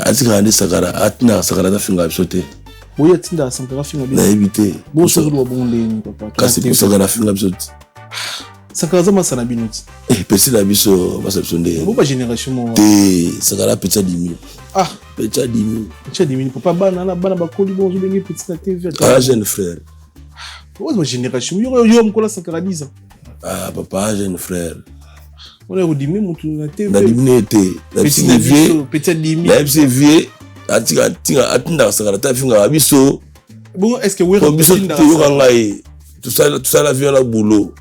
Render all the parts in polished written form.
atika ande sakara atina sakara ta finga bisote boya tinda sankara finga na éviter bo so do bonde papa kasi ko sakara finga bisote sakara zama sana binuti pesi la biso basa bisonde bo ba génération mo te sakara pecha dimi pecha dimi papa bana ba koli bo zo bengi petit na TV jeune frère ma génération yo mkola sakara 10 ans papa jeune frère on a redimé mon tour na TV na dimi te petit dimi la vieux atika tinga atinda sakara ta finga biso bon est-ce que oui biso yo kangai tout ça la vie la boulot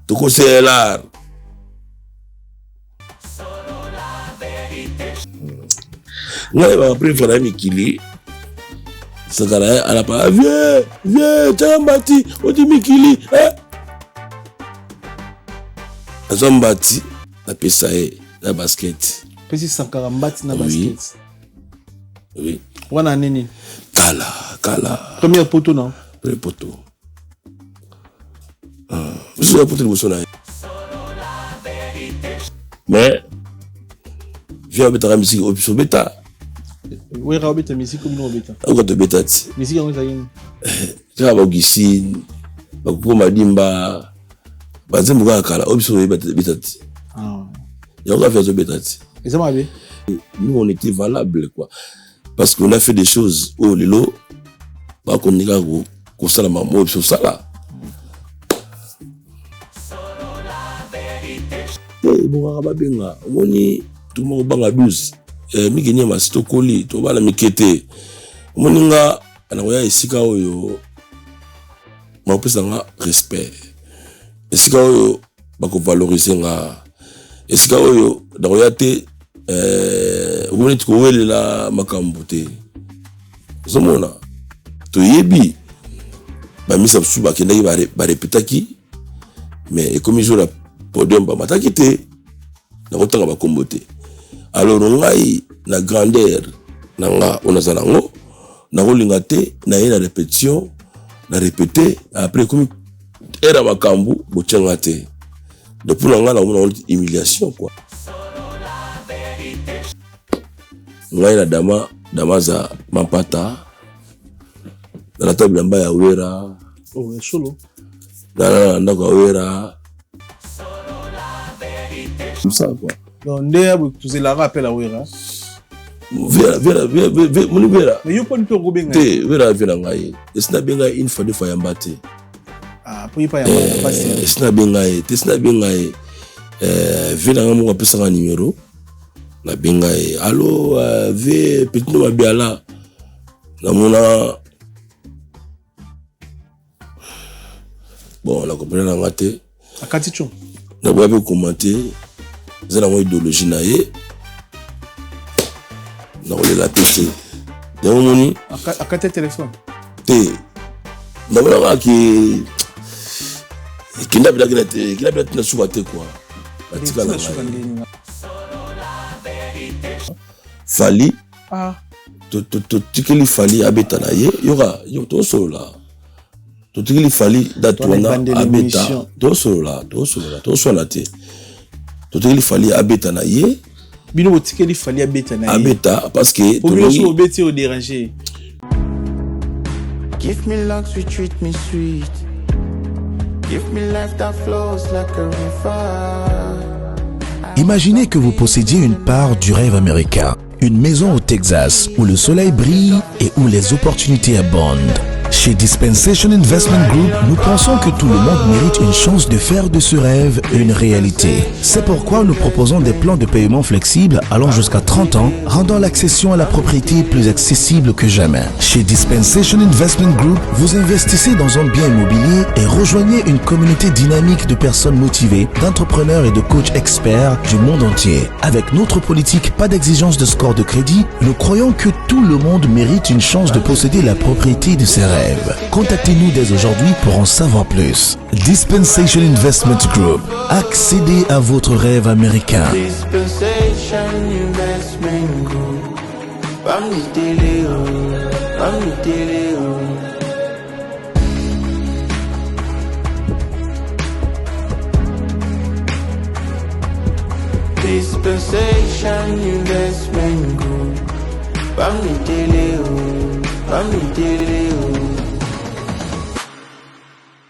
to ko c'est l'art ngai ba préférer Mikili sakara ala pa vieux tambati odi Mikili azambati na pesa na basket pesi sakara mbati na basket oui wana nini kala premier poteau non premier poteau je vais poteau le na mais viens mettre musique au plus bêta oui rabeta musique comme no bêta au to bêta ti musique en zayin ça va gisine ba ko madimba bazembu kala au plus bêta ti on va faire bêta ti et ça m'a bien nous on était valable quoi parce qu'on a fait des choses au lelo ba ko ninga ko sala mamo sur ça là bon ba benga moni tout le monde banga 12 migeni ma stokoli to bala mikete moninga anakoya esika oyo ma pesa nga respect esika oyo bako valoriser nga esika oyo dakoya te omoni tiko welela makambo te zomona to yebi ba misa su ba kendaki ba répétaki mais comme jour la podium ba mataki te na kotanga ba kombo te alors ngai na grandeur na nga onazala ngo na kolinga te na ye na répétition na répéter après comme era makambu bochenga te depuis nga na mona humiliation quoi ngai na damaza mapata na la table mbaya wera solo na ndako wera ça quoi donc ndea tu la rappel à wera vera moni vera mais yo pon to go benga te vera vena ngai esna benga une fois de fois yambate pour pas yamba passer esna benga vena ngamu pesa nga numéro na benga allo ve petit no biala na mona bon la comprendre na ngate akati cho na ba commenter zana mo idéologie na ye na la pété de moni akate téléphone te na bona ki kinda bila na suba te quoi batika na fali to tikeli fali abeta na ye yo to solo to tikeli fali datona abeta to solo te to tikeli fali abeta na ye bino botikeli fali abeta na ye abeta parce que to bino obeti o déranger give me luck sweet treat me sweet give me life that flows like a river. Imaginez que vous possédiez une part du rêve américain, une maison au Texas où le soleil brille et où les opportunités abondent. Chez Dispensation Investment Group, nous pensons que tout le monde mérite une chance de faire de ce rêve une réalité. C'est pourquoi nous proposons des plans de paiement flexibles allant jusqu'à 30 ans, rendant l'accession à la propriété plus accessible que jamais. Chez Dispensation Investment Group, vous investissez dans un bien immobilier et rejoignez une communauté dynamique de personnes motivées, d'entrepreneurs et de coachs experts du monde entier. Avec notre politique pas d'exigence de score de crédit, nous croyons que tout le monde mérite une chance de posséder la propriété de ses rêves. Contactez-nous dès aujourd'hui pour en savoir plus. Dispensation Investment Group. Accédez à votre rêve américain. Dispensation Investment Group. Dispensation Investment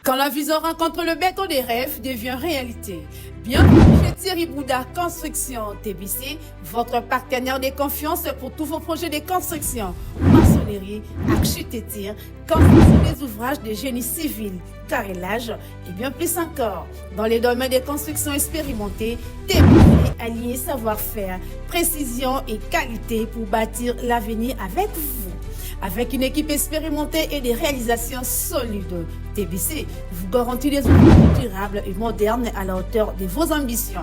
Quand la vision rencontre le béton des rêves devient réalité. Bienvenue chez Thierry Bouddha Construction TBC, votre partenaire de confiance pour tous vos projets de construction, maçonnerie, architecture, construction des ouvrages de génie civil, carrelage et bien plus encore. Dans les domaines de construction expérimentés, TBC allie savoir-faire, précision et qualité pour bâtir l'avenir avec vous. Avec une équipe expérimentée et des réalisations solides, TBC vous garantit des outils durables et modernes à la hauteur de vos ambitions.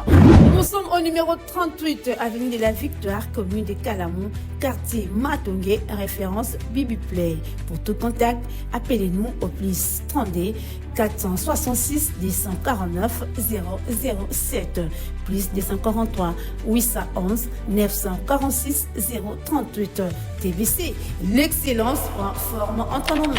Nous sommes au numéro 38, avenue de la Victoire, commune de Calamou, quartier Matongé, référence Bibi Play. Pour tout contact, appelez-nous au plus 32 466 249 007, plus 243 811 946 038. TBC, l'excellence en forme entre nos mains.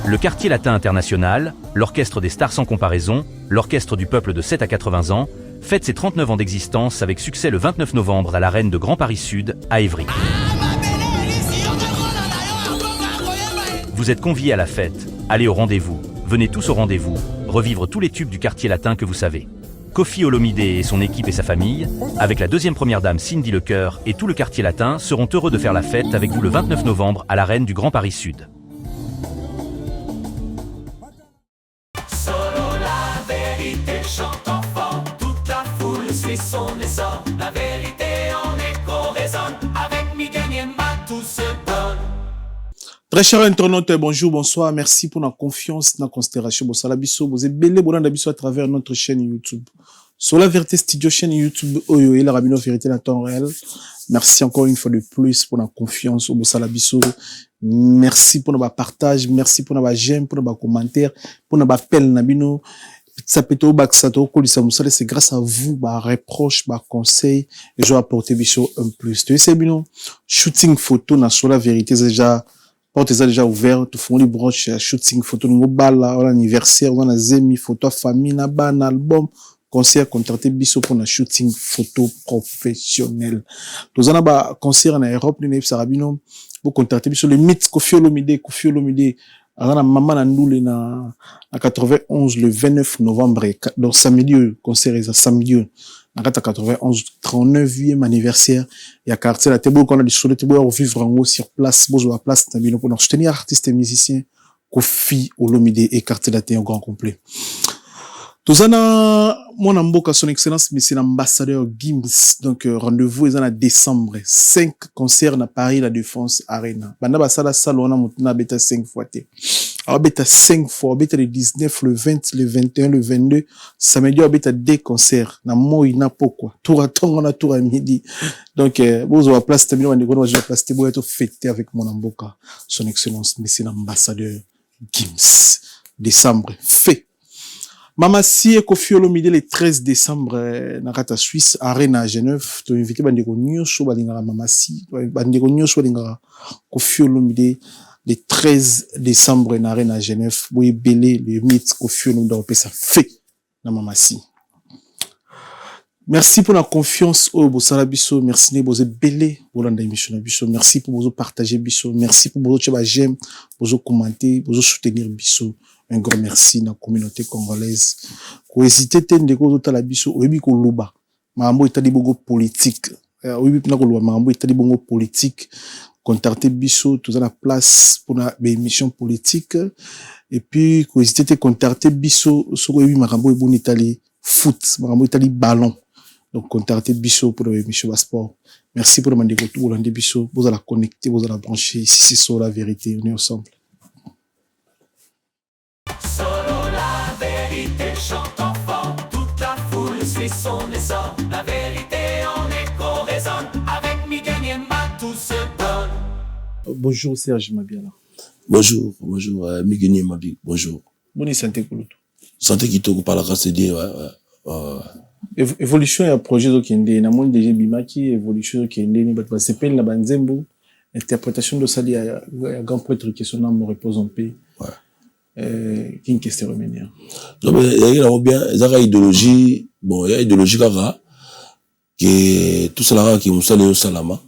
Le Quartier Latin International, l'orchestre des stars sans comparaison, l'orchestre du peuple de 7 à 80 ans, fête ses 39 ans d'existence avec succès le 29 novembre à l'Arène de Grand Paris Sud, à Évry. Vous êtes conviés à la fête, allez au rendez-vous, venez tous au rendez-vous, revivre tous les tubes du Quartier Latin que vous savez. Kofi Olomide et son équipe et sa famille, avec la deuxième première dame Cindy Lecoeur et tout le Quartier Latin, seront heureux de faire la fête avec vous le 29 novembre à l'Arène du Grand Paris Sud. Chante enfant, toute la foule suit son essor. La vérité en écho résonne. Avec Miguel Niemba, tout se donne. Très chers internautes, bonjour, bonsoir. Merci pour la confiance dans la considération. Vous êtes belé à travers notre chaîne YouTube. Sur la Vérité Studio, chaîne YouTube, Oyo et la Rabino Vérité dans le temps réel. Merci encore une fois de plus pour la confiance au Bossalabiso. Merci pour notre partage, merci pour notre j'aime, pour notre commentaire, pour notre appel, Nabino. C'est grâce à vous, bah, reproche, bah, conseil, et je vais apporter bicho un plus. Tu sais, bino, shooting photo, sur la vérité, c'est déjà, porte déjà ouvert, tu fais les broches, shooting photo, nous, bala, on anniversaire, on a zemi, photo, famille, na ban, album, concert, contracté bicho pour un shooting photo professionnel. Tous en a, bah, concert en Europe, nous, Sarabino, vous contractez bicho, le mythe, Kofi Olomide, alors, maman a nous na 91 le 29 novembre, donc samedi, concert est samedi, na 91, 39e anniversaire, il y a quartier la table qu'on a du soleil, pour vivre en haut sur place, besoin de place, pour soutenir artistes et musiciens, Kofi Olomide et quartier la au grand complet. Tous en mon amboka son excellence, monsieur l'ambassadeur Gims, donc rendez-vous est en décembre, 5 concerts à Paris, la Défense Arena. Banda basala salona mutuna beta 5 fois te. Alors beta 5 fois, beta le 19, le 20, le 21, le 22, samedi beta 2 concerts, na moi na pourquoi. Tour à temps on a tour à midi. Donc vous avez place terminé on est déjà place te boire tout fêter avec mon amboka son excellence, monsieur l'ambassadeur Gims. Décembre fait. Mamasi et Kofi Olomide le 13 décembre na kata Suisse Arena à Genève to invité bandeko nyonso balingaka Mamasi bandeko nyonso balingaka Kofi Olomide le 13 décembre na Arena à Genève boye belé le mythe Kofi Olomide on peut ça fait na Mamasi. Merci pour la confiance au Bosala Bisso, merci ne boze belé bolanda émission Bisso, merci pour bozo partager Bisso, merci pour bozo cheba j'aime, bozo commenter, bozo soutenir Bisso. Un grand merci dans la communauté congolaise. Ko hésiter tende ko tota la biso oyebi ko loba. Mambo etali bongo politique. Oyebi pina ko loba mambo etali bongo politique. Contacter biso tous à la place pour la émission politique et puis ko hésiter te contacter biso so oyebi mambo e bon Italie foot, mambo Italie ballon. Donc contacter biso pour l'émission sport. Merci pour demander tout Hollande biso, vous allez la connecter, vous allez la brancher ici c'est sur la vérité, on est ensemble. Chante enfant, toute la foule suit son essor. La vérité en écho résonne. Avec Miguel Niemba, tout se donne. Bonjour Serge Mabiala. Bonjour, Miguel Niemba, bonjour. Bonne santé Kulutu. Santé qui te par la grâce de Dieu, Évolution ya projet de Kende, na monde déjà bimaki évolution de Kende ni bat s'appelle na banzembo interprétation de ça ya grand prêtre qui son âme repose en paix. Qui une question remède. Donc il y a bien ça idéologie, bon il y a idéologie kaka que tout cela qui nous salue au salama.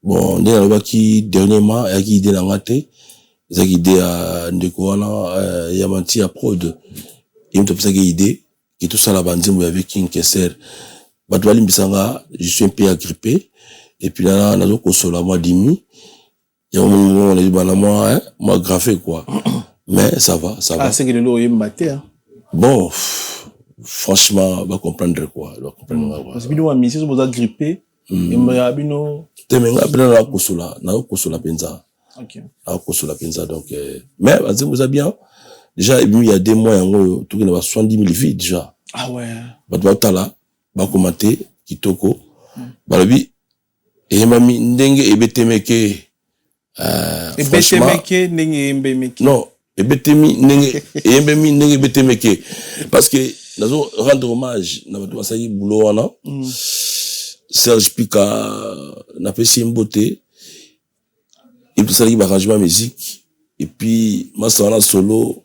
Bon on est qui dernièrement il y a qui idée na ngate, il y a qui idée à ndeko wana ya manti à prod. Il me t'a pensé idée que tout ça la banzembo avec une kesser. Batwali mbisanga, je suis un peu agrippé et puis là on a donc consola moi dimi. Il y a un moment on a dit bah moi graffé quoi. Mais ça va. Ah, c'est que le lot est maté, hein. Bon, franchement, va comprendre quoi. Parce que nous, si vous êtes grippé, et moi, bino. Temenga, bino na kosola penza. Ok. Na kosola penza, donc, mais, vous avez bien. Déjà, il y a 2 mois, tout le monde a 70 000 vies, déjà. Ah ouais. Batala, ba commenter, kitoko. Balabi, et mami, ndenge, ebetemeke, franchement. Ebetemeke, ndenge, mbemeke. Non. Ebetemi nenge betemeke parce que nazo rendre hommage na bato basali boulot wana Serge Pika na pesi mbote et puis ça li arrangement musique et puis masa wana solo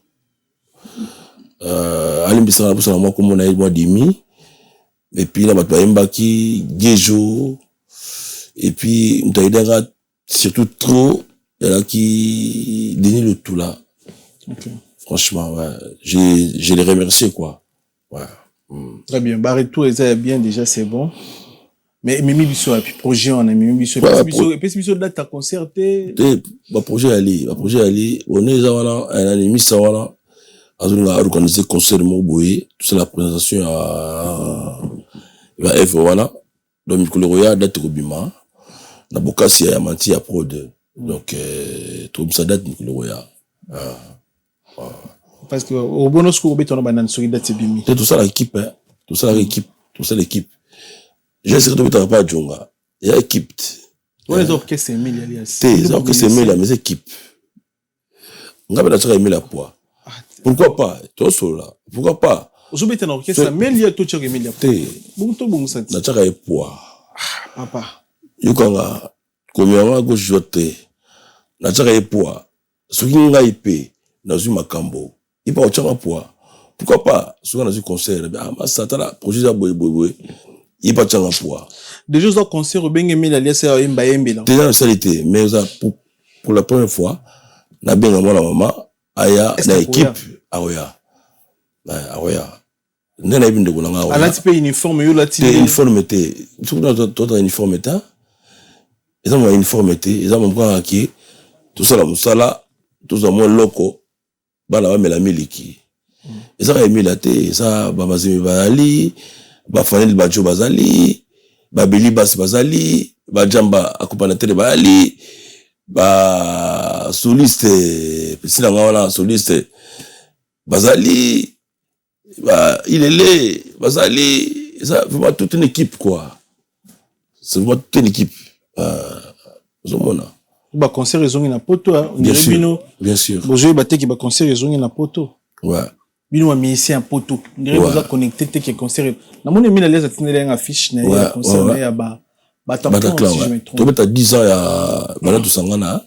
alimbisa na posa moi comme na moi demi et puis na bato bayembaki Gejo et puis mtaidanga surtout trop là qui Denis le tout là. Okay. Franchement, ouais. Je les remercie, quoi. Ouais. Très bien. Bah, tout est bien, déjà, c'est bon. Mais, Mimi Bisso, et puis, projet, on a Mimi Bisso. Et puis, Bisso, là, t'as concerté. Projet, on est, un anime, ça, voilà. On a organisé concert, Mouboui. Tout ça, la présentation à F, voilà. Donc, Mikolo Roya, date Robima. Nabokasi, Yamanti, à Prod. Donc, tout ça, date Mikolo Roya. Parce que au bon osco on a banane sur date bimi. C'est tout ça l'équipe, hein. Tout ça l'équipe. J'ai essayé de mettre pas Djonga. Il y a équipe. Ouais, les orchestres Emile alias. Les orchestres Emile mais équipe. On va pas aimer la poids. Pourquoi pas? Toi seul là. Pourquoi pas? Aujourd'hui t'es un orchestre Emile il y a tout sur Emile. Bon ça. Na tchaka poids. Papa. Yokanga combien gauche joté. Na tchaka poids. Ce qui n'a épée dans une macambo, il peut avoir poids. Pourquoi pas? Souvent dans un concert, ah, ça t'a la projet à boy, il peut avoir poids. Déjà, dans un concert, au bien aimé la liesse à Mbaembe là. Déjà, ça l'était, mais pour la première fois, na bien moi la maman, aya, na équipe, aoya. N'a bien de goulanga, aoya. À l'antipe uniforme, yo la tine. Uniformité. Tout dans uniformité, ils ont une uniformité, ils ont mon qui tout ça la musala. Tout ça mon loco bana ba mela miliki eza ka emila te eza ba mazimi bazali ba fanel ba jo bazali ba beli bas bazali ba jamba akupana tele bazali ba soliste pesila ngwana soliste bazali ba ilele bazali ça vraiment toute une équipe quoi, c'est vraiment toute une équipe zomona. Bah concert ils ont une poto bien sûr bonjour baté qui ba concert ils ont une poto ouais bino a mis un poto ndire vous a connecté te qui concert na mon ami la les atiner une affiche na concert na ya ba Bataclan si je me trompe tu mets 10 ans ya bana to sangana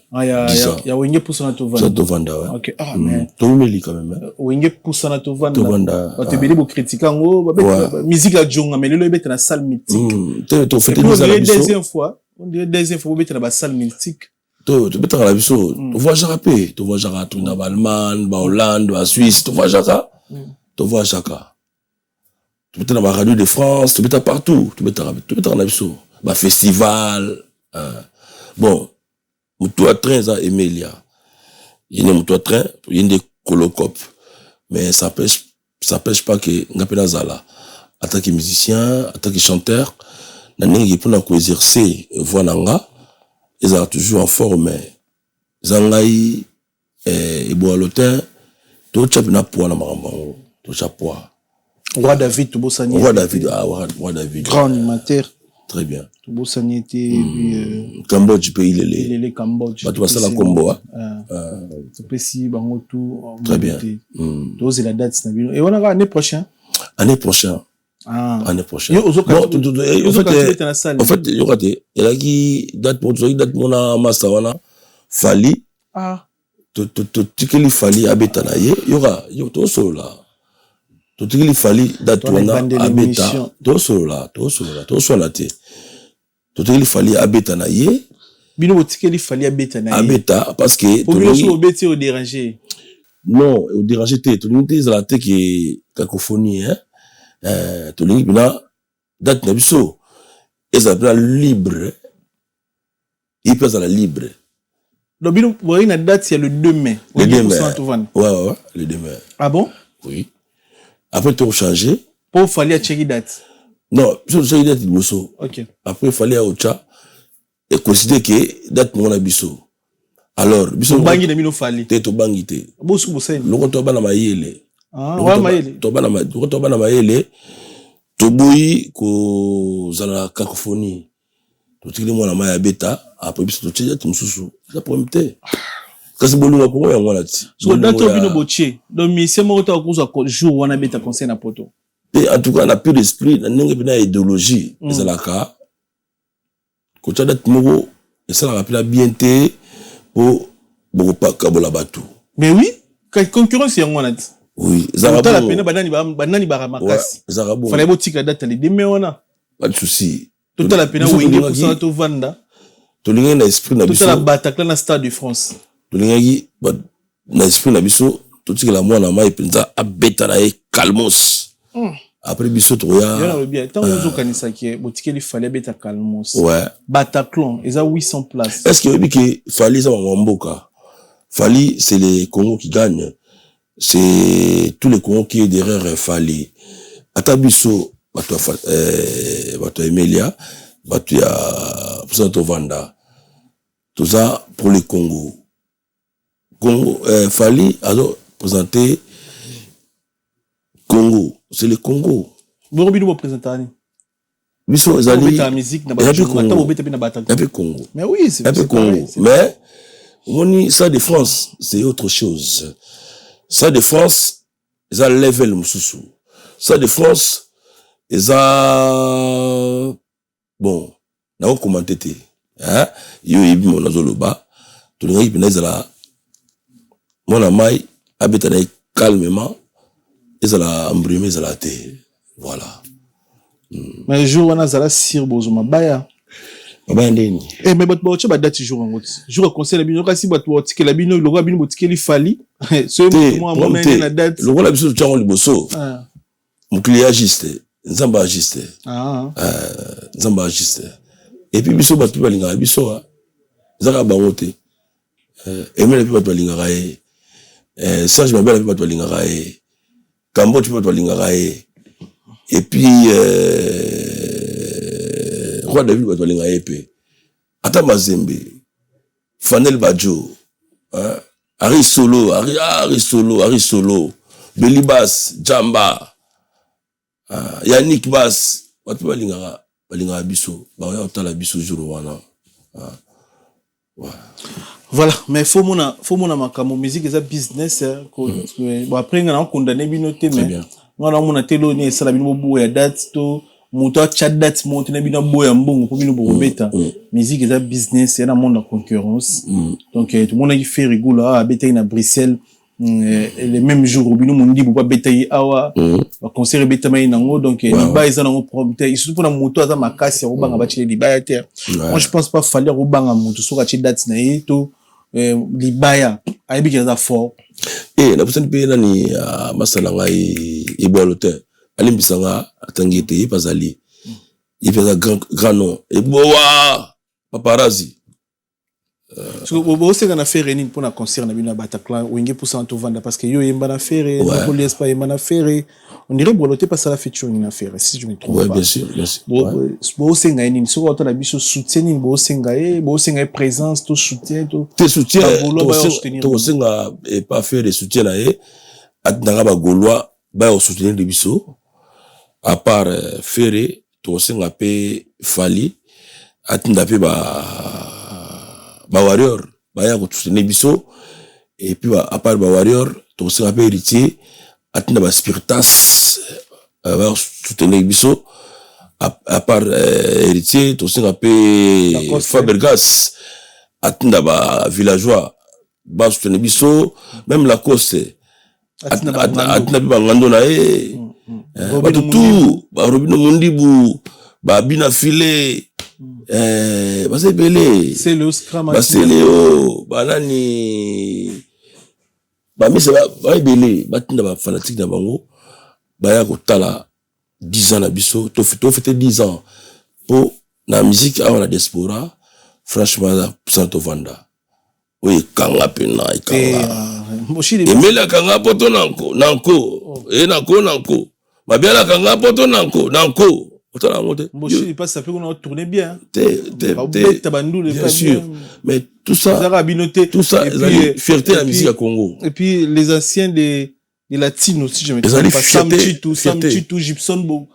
ya wenge poussa na to vanda ouais OK mais to meli quand même wenge poussa na to vanda ba te beli bo critiquer ngo ba musique la jonga mais le bête na salle mythique to fait deuxième fois on dirait deuxième fois bête na ba salle mythique. Tu peux te la biso, tu vois Jarapé, tu vois Jara, tu vois Allemagne, Hollande, Suisse, tu vois Jaka, tu vois Jaka. Tu peux te la radio de France, tu peux te partout, tu peux te la biso, bah festival, bon, toi train ça Emilia, il y a toi train, il y a des colocop, mais ça pêche pas que ngapela zala, attaque musicien, attaque chanteur, nanengi pour na ko exercer voix nanga. Ils sont toujours en forme. Zangai et Boalotin, tout chap na poids na marambo, tout chap poids. Roi David, tout beau sani. Roi David, Roi David. Grand animateur. Très bien. Tobo Saniété, puis Cambodge, pays les Cambodge. Bah, tu vas ça la combo, hein. Topesi, bango tout. Très bien. C'est la date, et on a l'année prochaine. Année prochaine. Année prochaine. En fait, il y aura des, il y a qui date pour mon master, wana, Fali. Tukeli Fali, abeta na ye, il y aura, tout solo là. Tukeli Fali, date wana, abeta, tout solo là, tout solo là, Tukeli Fali, abeta na ye. Bino Tukeli Fali, abeta na ye. Abeta, parce que. Pour bino so obeti au déranger. Non, au déranger, tout le monde est à la tête qui est cacophonie, hein. Tout le monde, date na biso, et ça peut libre, il peut être libre. Donc, vous voyez, la date, il y a le 2 mai. Le 2 mai. Ouais, le 2 mai. Ah bon? Oui. Après, tu as changé. Pour il fallait checker date. Non, je checker date, il faut. Ok. Après, il fallait au chat et considérer que date, mon abisso. Alors, biso. Bangi de mino fallait. T'es au bangi, t'es. Bosu, bossé. Le compte au maïle. Ah, ouais, maïle. Au bana maïle. Toboyi, ko zala cacophonie. Tu dis moi la maille bêta après bis tu tchia tumsusu ça pour m'te kasi bolunga ko ya ngwana ti so dato bino boche donc mi c'est mo ta ko jour wana bêta conseil na poto et en tout cas on a plus d'esprit na ndenge bina idéologie ezalaka ko tcha date moko et ça la rappelle bien té pour beaucoup pas kabola batu mais oui quelle concurrence ya ngwana ti oui zarabo la pena banani ba makasi zarabo fallait botika date les demain wana pas de souci. Tout à la peine, oui, pour ça, tout vanda. Tout le monde a esprit na biso. Tout à la Bataclan na Stade de France. Tout le monde a esprit na biso. Tout ce que la moine a maï penza abeta na e calmos. Après biso to ya. Bien bien. Tant que vous connaissez qui est, boutique il fallait beta calmos. Ouais. Bataclan, ils ont 800 places. Est-ce que oui que Fali ça va mboka. Fali c'est les Congos qui gagnent. C'est tous les Congos qui est derrière Fali. Atabiso bato Emilia, bato ya Pusanto Vanda. Tout ça pour le Congo. Congo, Fali a présenté Congo. C'est le Congo. Vous avez présenté Biso ezali la musique na bato Congo. Mais oui, c'est Congo. Mais on ça de France, c'est autre chose. Ça de France, ça level mususu. Ça de France eza bon na commenter te hein yo yibi mona zoloba to nga yibi na zala mona mai abeta na calmement ezala embrimé ezala te voilà mais jour wana zala sir bozoma baya ndeni mais bat ba ba date jour ngoti jour conseil la bino kasi bat otike la bino logo bino botikeli fali so moi même na date logo la biso tchango liboso muklia juste Nzamba agiste. Nzamba agiste. Et puis biso batu balinga biso zaka bangote. Emela puis batu balinga rae. Serge Mabela puis batu balinga rae. Cambodge puis batu balinga rae. Et puis Roi David batu balinga rae pe. Ata Mazembe. Fanel Badjo. Ari Solo. Belibas Jamba. Yannick Bass, watu balinga biso, ba ya otala biso jour wana. Voilà, mais faut mona makamo musique eza business bon après on condamné bino te mais on mona telo ni sala bino bo ya date to moto chat date monte na bino bo ya mbongo po bino bo beta musique eza business na monde de concurrence donc tout le monde qui fait rigolo à beta na Bruxelles les mêmes jours bino mundi bo beta yi awa ba concert beta mai nango donc liba eza nango prompter surtout pour na moto aza makasi ya banga ba chile liba terre moi je pense pas fallait banga moto so ka chat date na ye to libaya ayebi keza fort na pusani pe nani masala ngai ebolote alimbisanga atangete ipazali ipeza grand nom ebowa paparazzi so bo senga na faire nini pour na concert na bino Bataclan wenge pour ça vanda parce que yo yemba na faire na police pas yemba na faire on dirait bolote pas ça la featuring na faire si je me trompe pas bien sûr bo senga nini so auto na biso soutien nini bo senga présence to soutien to soutien to senga et pas faire de soutien là atnanga ba gaulois ba au soutenir de biso à part faire tokosenga pe Fali atinda pe ba warrior baya kotoutenir biso et puis à part ba warrior tokosenga pe héritier atinda ba Spiritas ba soutenir biso à part héritier tokosenga pe Fabergas atinda ba villageois ba soutenir biso même la Coste atinda pe bangando na bato tout ba Robino Mundibu ba Bina File base belé c'est le scram base Léo banani ba misa ba belé batinda ba fanatique na bango baya kotala 10 ans na biso to fêter 10 ans pour na musique à la diaspora franchement ça to vanda oui kanga pena ikanga emela kanga poto nanko nanko mabiala kanga poto nanko otala ngote Moshi il passe ça fait qu'on a tourné bien bien sûr mais tout ça fierté de la musique à Congo et puis les anciens des latinos si je me trompe pas Sam Chitu Gibson bon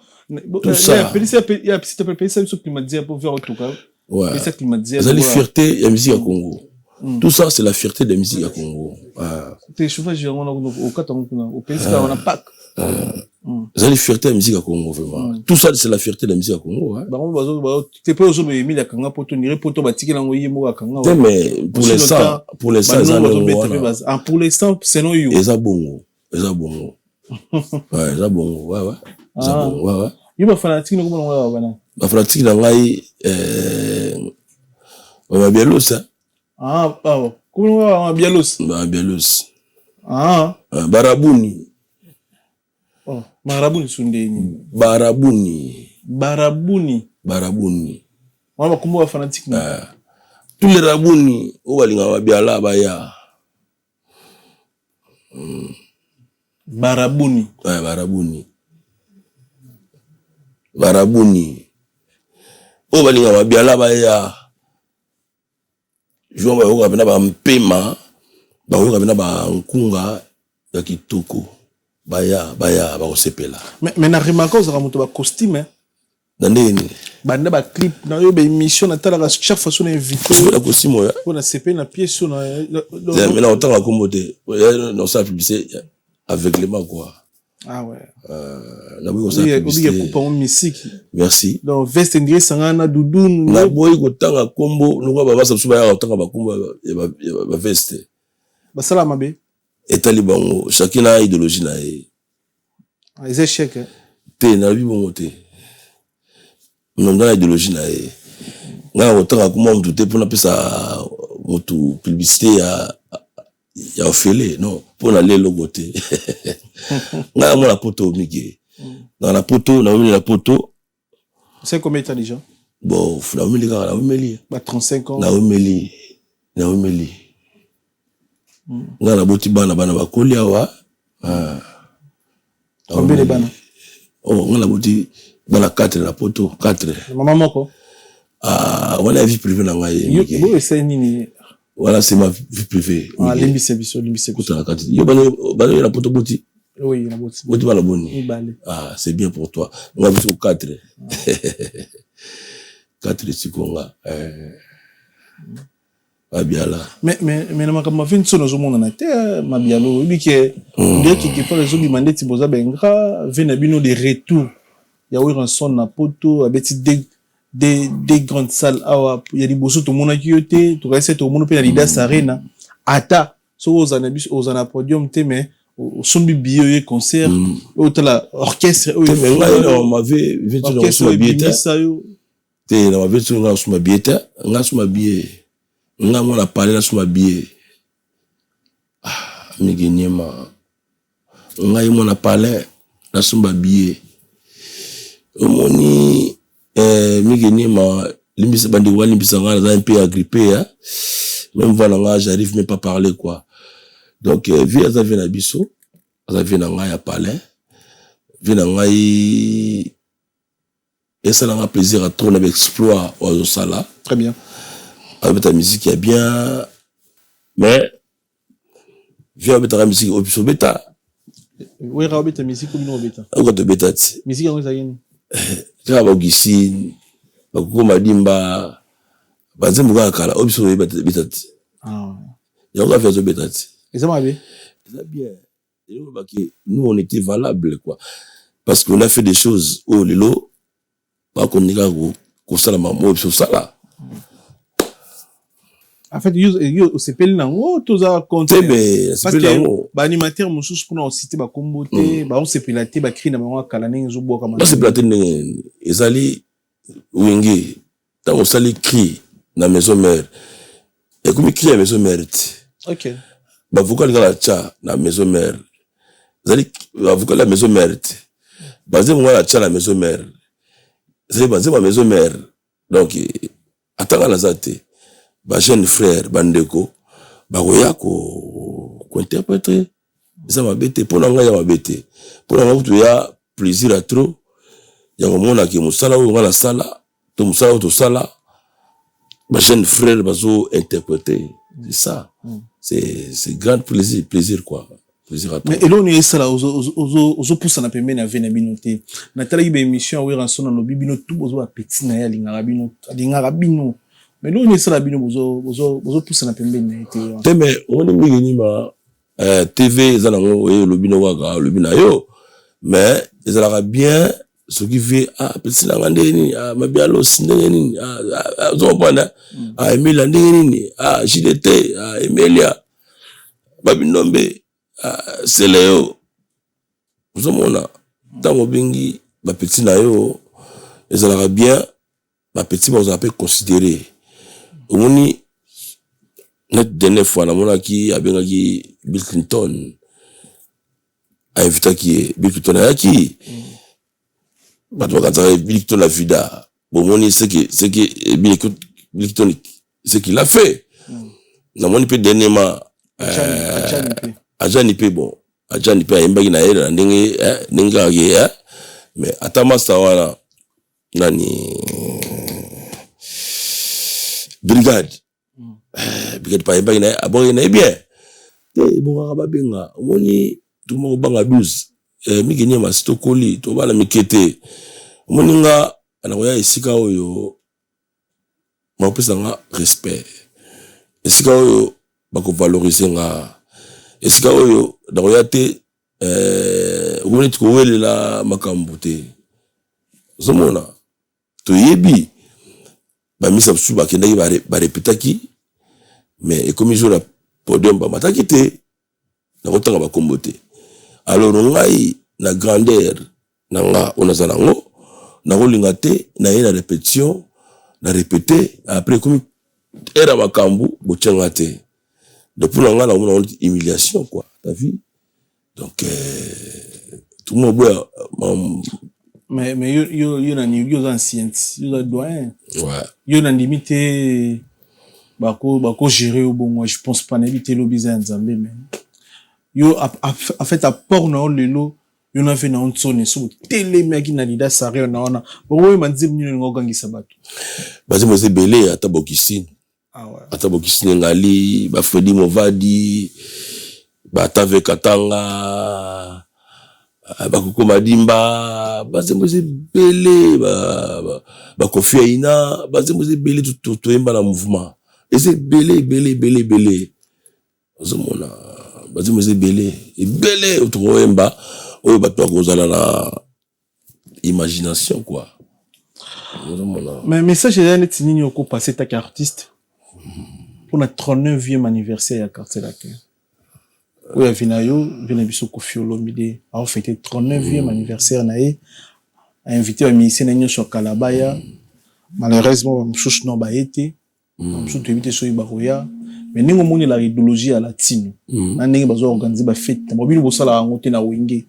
tout ça il y a petit peu ça ce qu'il m'a dit pour faire autre cas ouais c'est ça qu'il m'a dit la fierté de la musique à Congo tout ça c'est la fierté de la musique à Congo tes chauffage au Katanga au pays on a pas ça la fierté de la musique à Congo vraiment tout ça c'est la fierté de la musique à Congo bah t'es pas aujourd'hui mais la kanga poto nire poto batiki lango yimo kanga mais pour l'instant pour l'instant c'est non yo eza bongo ouais eza bongo ouais yo ba fanatique no ko bana ba fanatique na ngai ba Bielos comment Bielos Barabuni Marabuni sundeni Barabuni on kumba fanatique tous les rabuni o balinga babiala baya Barabuni o balinga babiala baya jo ba yoka bina ba mpema ba yoka bina ba nkunga ya kitoko baya ba osepela mais na remarque aux ramoto ba costume ndeni banda ba clip na yo ba émission na tala chaque fois on invité la costume on a CP na pièce on mais là autant accommoder non ça publicité aveuglement quoi ouais na oui ça publicité oui pour musique merci donc veste ngé sangana doudoune na boy ko tanga kombo ngo baba sa suba ya tanga ba kombo ba veste ba sala mabe etali bango chacun a idéologie na ye les échecs te na bi bongo te non dans idéologie na ye nga otanga kuma mtu te pona pesa mutu publicité ya ofele non pona le logo te nga mo la poto miki dans la poto na poto c'est combien de temps déjà bon na umeli ka na umeli ba 35 ans na umeli nga na boti bana bakoli awa combien de bana nga na boti bana 4 na poto 4 maman moko voilà vie privée na ngai yo c'est nini voilà c'est ma vie privée limbise kutana kati yo bana na poto boti oui na boti bana boni c'est bien pour toi nga biso 4 4 sikonga Mabiala. Mais na makambo fin so nazo mona na te Mabialo bike ndie ki fa les obi mandeti boza bengra vena bino de retour ya Ranson na poto abeti des grandes salles awa ya liboso to mona ki yote to reste to mona pe na Lidas Arena ata so ozana podium te mais sombi bio ye concert o tala orchestre o on m'avait vu sur le billet te na m'avait sur le billet nga sur ma billet nga mona parler na sur ma billet migenyema nga mona parler na sur ma billet omoni migenyema limbisa bandi wa limbisa nga na un peu agrippé même voilà nga j'arrive même pas parler quoi donc via ça vient na biso ça vient na nga ya parler vient na nga et ça n'a pas plaisir à trop avec exploit au sala très bien avec ta musique est bien mais viens avec ta musique au beta oui ra beta musique ou non beta ou de beta musique en zayen kaka bagisine bakoko madimba banzembo kaka kala obiso beta te yango affaire beta te ça bien nous on était valable quoi parce qu'on a fait des choses au lelo pas comme nika ko sala mamo obiso sala. En fait, yo s'appelle nango toza compte parce que ba animateur mususu pour citer ba kombote ba on s'appelle ba cri na mwa kala ningi zo boka ma. Ba s'appelle ningi ezali wingi tant on sali cri na maison mère et comme cri à maison mère. OK. Ba vocal la cha na maison mère. Ezali ba vocal la maison mère. Basé moi la cha la maison mère. C'est basé ma maison mère. Donc atanga la zate. Ba jeune frère bandeko ba koya ko interpréter ça m'a bête pour nga ya mabete pour nga tu ya plaisir à trop ya mona ki musala ou ngala sala to musala to sala ba jeune frère bazo interpréter c'est ça c'est grand plaisir quoi plaisir à trop. Mais elo ni sala ozo poussa na pembe na vena binoté na tala ibe émission we ranso na lobi bino tout bozo ba petit na ya linga bino mais nous on est sur la bino bozo pousse na pembeni na été teme on est mingi ma TV zanango et le bino waga le bina yo mais ils aura bien ce qui fait petit na ngandeni mabialo sindeni zo bana Emilia ndeni JDT Emilia babinombe c'est Léo vous mona tango bingi ba petit na yo ils aura bien ba petit ba on peut considérer Omoni notre dernière fois na mona ki abengaki Bill Clinton a invité qui Bill Clinton a qui bato bakata Bill Clinton la vida bomoni c'est que Bill Clinton c'est qu'il a fait na moni pe dernièrement ajani pe bon ajani pe imbagi na yela ndenge ninga ye mais atama sawana nani brigade pa ebaki na abongi na bien te bonga ba benga omoni tout mo banga 12 migeni ma stokoli to bana mikete omoni nga ana koya esika oyo ma pesa nga respect esika oyo bako valoriser nga esika oyo da koya te omoni ko welela makambu te zomona to yebi ba misa su ba kendaki ba répétaki mais comme jour la podium ba mataki te na kotanga ba kombote alors ngai na grandeur na nga onazana ngo na kolinga te na ye na répétition na répéter après comme era makambu bochenga te de pour nga na mona humiliation quoi ta vie donc tout le monde boit mais yo na ni yo ancien yo doyen ouais yo na limité bako gérer au bon moi je pense pas n'habiter le bizarre nzambe mais yo en fait à port na lelo yo na fait na ontsone so télé meki na lida sare na ona bo manzi mnyo ngogangisa bato bazi mo sebele ata bokisine ouais ata bokisine ngali ba Fredi Movadi ba Tave Katanga bakoko madimba bazemboze belé ba Kofi Aina bazemboze belé tout emba na mouvement et c'est belé ozomona bazemboze belé et belé autour emba oyo bato kozala na imagination quoi ozomona mais message est net nini oko passer ta artiste pour notre 39e anniversaire à Quartier Latin. Oui, Vinayo, Vinabiso Kofi Olomide a fêté 39e anniversaire nae a invité un musicien nagno sur Kalabaya. Malheureusement, mchouch non ba été, mchouch éviter so ibaroya, mais ningo moni la idéologie à latino. Na ningo bazo organiser ba fête, mobile bo sala ngote na wenge.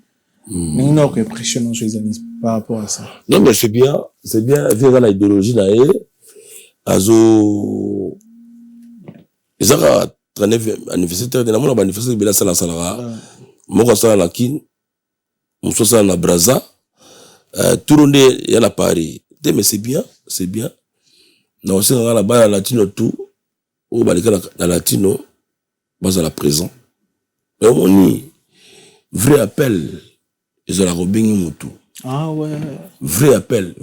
Ningo na ko impression sur les amis par rapport à ça. Non mais c'est bien vers la idéologie nae azo ezaka 39e anniversaire de la mona anniversaire bela sala salara moko sala la kin muso sala na Braza tout ronde ya la Paris mais c'est bien na aussi na la ba latino tout au balika la latino basa la présent mais on y vrai appel ils ont la robingi mutu Ah ouais. Vrai appel.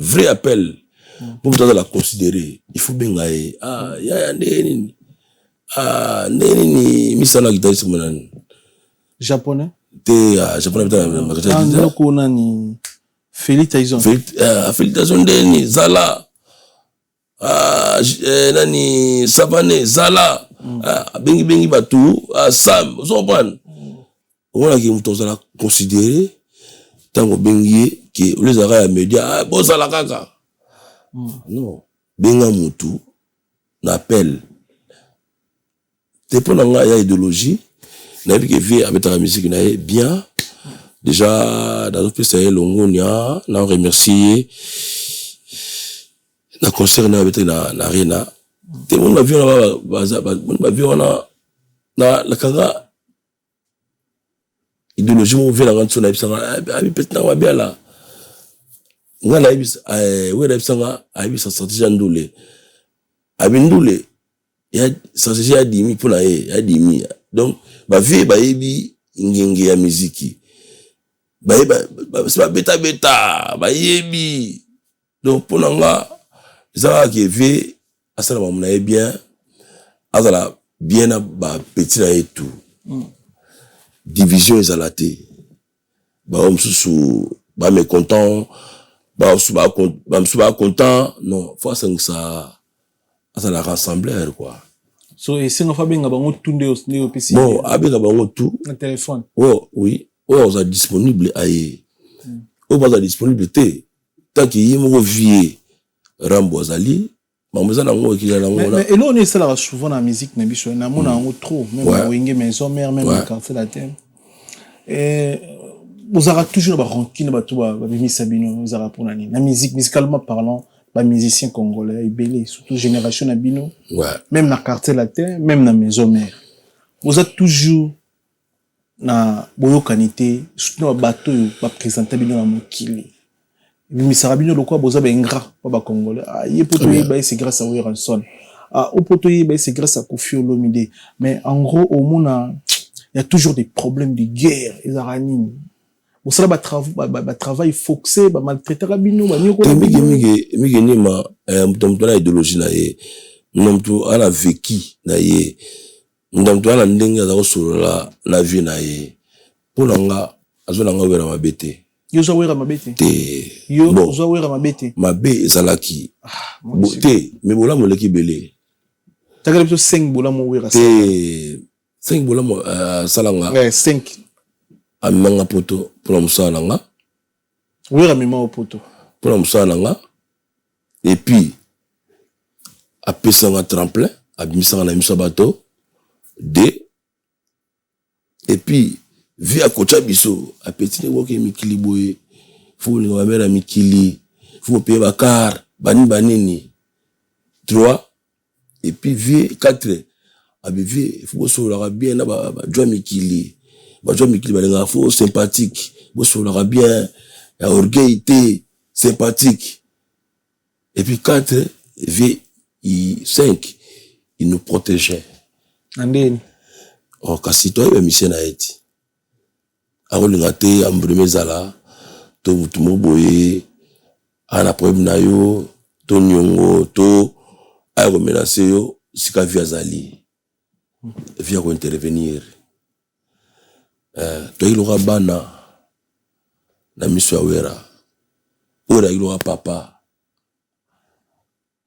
Pour vous la considérer, il faut bien gagner. Ah, ya neni. Ah, neni misala guitariste monani. Japonais. Japonais Ah, ndoko nani. Félix Tyson. Félix Tyson ndeni Zala. Nani Savane Zala. Bengi batu. Sam. Vous comprenez? On a qui vous considérer tango bengi que les arabes médias bon Zala kaka. Non. Benga mutu n'appelle. T'es pour la idéologie. N'a vu que vie avec la musique n'a bien. Déjà dans notre pays longonia, n'a remercié. Na concert na avec na arena. T'es mon avion na avion na la kanga. Idéologie mon vie la grande son absent. Abi peut-être na bien là. Nga na ibis ouais absent abi sa stratégie ndule. Abi ndule. Ya stratégie a dimi pour na ya dimi. Donc ba vie ba yebi ngenge ya muziki. Ba ba beta ba yebi. Donc pour nga ça qui vie asala ba mona bien azala bien na ba petit na et tout. Division ezalate. Ba omsusu ba mécontent, ba content, non, faut ça la rassembleur quoi. So et c'est nga benga bango tunde au PC. Bon, abenga bango tout. Un téléphone. Oh oui, oh on est disponible aye. Oh pas disponibilité. Tant qu'il y a mon vieux Rambo Azali, maman na ngo qui là ngo là. Mais et là on est ça là souvent dans la musique na biso na mona ngo trop même wenge maison mère même le quartier la terre. Et vous aurez toujours ba rancune ba tout ba bimisa bino vous aurez pour nani. La musique musicalement parlant, ba musicien congolais belé surtout génération na bino. Ouais. Même na quartier la terre, même na maison mère. Vous êtes toujours na boyo kanité surtout ba bateau ba présenter bino na mokili. Bimisa bino lokwa boza ba ingrat ba congolais. Ah yé poto yé c'est grâce à Weranson. Ah au poto yé c'est grâce à Kofi Olomide. Mais en gros au monde il y a toujours des problèmes de guerre et zaranine. Bon ça ba travail forcé ba maltraiter bino ba nyoko. Migi ni ma mtomto na idéologie na ye. Mtomto ala vécu na ye. Mtomto ala ndenge za kosolola la vie na ye. Pour nga azona nga wera mabete. Yo zo wera mabete. Te. Yo zo wera mabete. Mabe ezalaki. Te, mais bola moleki belé. Takala biso 5 bola mo wera. Te 5 bola mo salanga. Ouais, 5. Amanga poto pour musala nga. Wera mema au poto. Pour musala nga. Et puis apesa nga tremplin, abimisa na miso bato. D. Et puis via kocha biso apeti ne woke mikili boye. Faut ni wa mera mikili. Faut payer bakar, banini. 3. Et puis vie 4. Abi faut solara bien na ba joa mikili. Ba joa mikili balenga faut sympathique. Bo solara bien, ya orgueillité, sympathique. Et puis 4 vie 5 il nous protégeait. Andeni. Oh kasi toi ba mission na eti. Akolinga te ambreme zala to mutumo boye ana problème na yo to nyongo to ayo menacer yo sika via zali via ko intervenir to ilora bana na miso ya wera ora ilora papa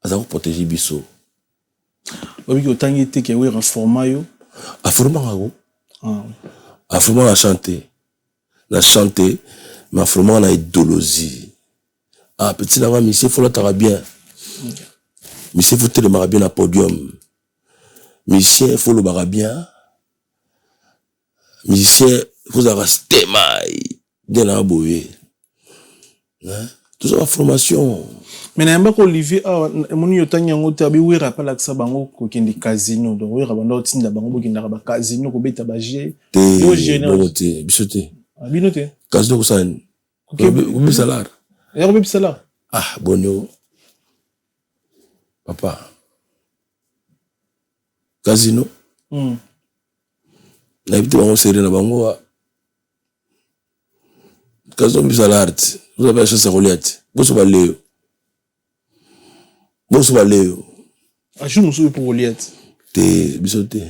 aza ko protéger biso obi ko tangi te ke wera forma yo a forma ngako a forma a chanter ma forma na idéologie. Ah, petit là, monsieur, faut la bien. Monsieur, faut le bien à podium. Monsieur, faut le bien. Monsieur, faut rester maï. Bien à boyer. Tout ça, la formation. Mais n'a pas Olivier, mon yotangi en hauteur, bi wera pas la bango ko kende casino. Donc wera banda otinda bango bo kende ba casino ko beta baje. Yo général. Bisoté. Binoté. Casino ko san. Obi salaire. Et obi salaire. Ah, bonio. Papa. Casino. Na bité bango seré na bango. Casino bisa l'art. Vous avez la chance à Goliath. Vous savez Léo. Vous savez Léo. Je me souviens pour Goliath. T'es bisoté.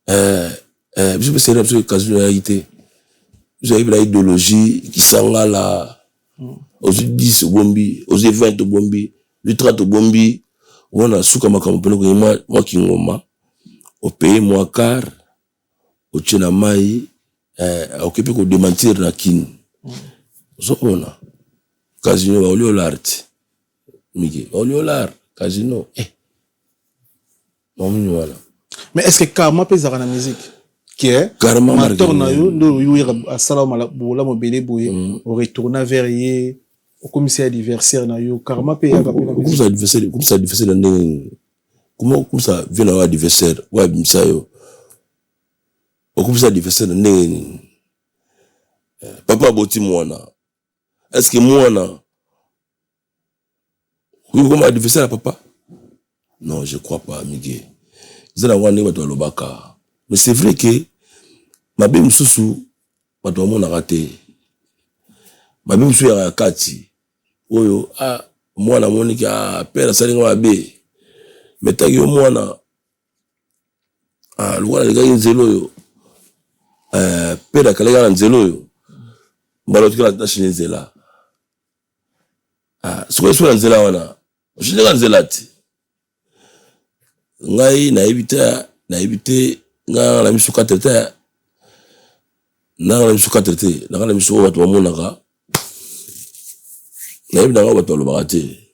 Je peux serrer sur le casino de l'haïté. Vous avez la idéologie qui s'en va là. Aux 10 au Bombi, aux 20 au Bombi, aux 30 au Bombi. On a souka makampelo ko moi qui ngoma. Au pays moi car. Au Tchenamai. Occupé ko démentir na kin. So on a. Casino va au l'art. Miguel, au l'art. Casino. Voilà. Mais est-ce que Karma peut avoir la musique? Qui est? Karma marqué. On retourne vers hier. Au commissaire d'anniversaire na yo. Karma peut avoir la musique. Comme ça adversaire comment ça vient avoir adversaire? Ouais, ça yo. Comme ça adversaire papa boti mwana. Est-ce que mwana oui comme adversaire à papa? Non, je crois pas, Miguel. Mais c'est vrai que ma belle msusu bato mona raté. Ma belle msusu ya kati. Oyo mwana moni a père salinga mabe. Metaki yo mwana luwana liga nzelo yo. Père kalega nzelo yo. Mbalotika na shinzela. Soko nzela wana. Shinga nzela ti. Ngai na éviter nga la misu katrete na la misu katrete na la misu watu wamonaka na éviter nga watu lo bagate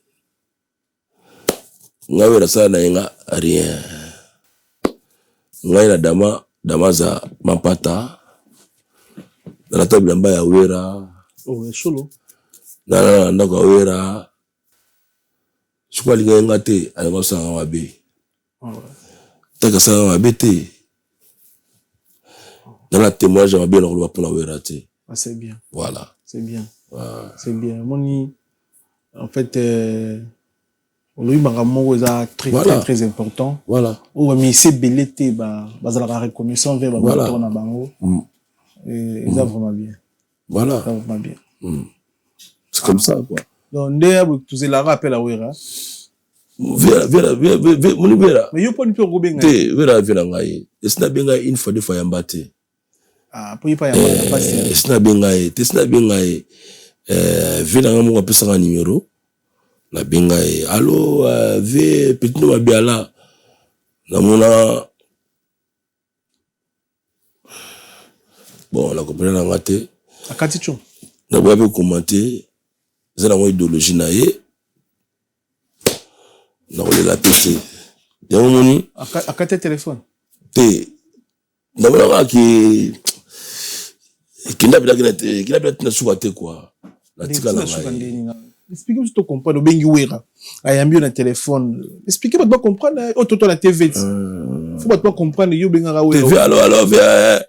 nga wera sana nga rien ngai na damaza mampata na la table mbaya wera solo na ndako wera chukwa linga ngate alanga sanga mabe. T'as ça à bêter. Dans la témoignage, on va bien le pour la vérité. C'est bien. Voilà. C'est bien. C'est bien. Moni, en fait, lui, Maramon, est très, voilà. très important. Voilà. Oh, mais c'est belleté, la reconnaissance vers voilà. Et ça vraiment bien. Voilà. Ça vraiment bien. C'est comme ça, quoi. Donc, d'ailleurs, tu sais, la rappel à Wera. Vera. Mais yo poni pe gobenga. Te vera ngai. Esna benga une fois de fois yambate. Pour y pas yambate pas. Esna benga vera ngamu ko pesa numéro. Na benga allo ve petit no biala. Na mona bon la comprendre na ngate. Akati cho. Na ba commenter. Zana mo idéologie na ye. Non, on l'a pété. Y'a mon à quel téléphone? Té. D'abord, qui n'a pas de souhaité quoi. La tika la expliquez-moi si tu comprends. Le bengi wera. Ayambio na téléphone. Expliquez-moi de comprendre. Oh, toi, la TV. Faut pas comprendre. Yo benga wera. TV, alors, viens.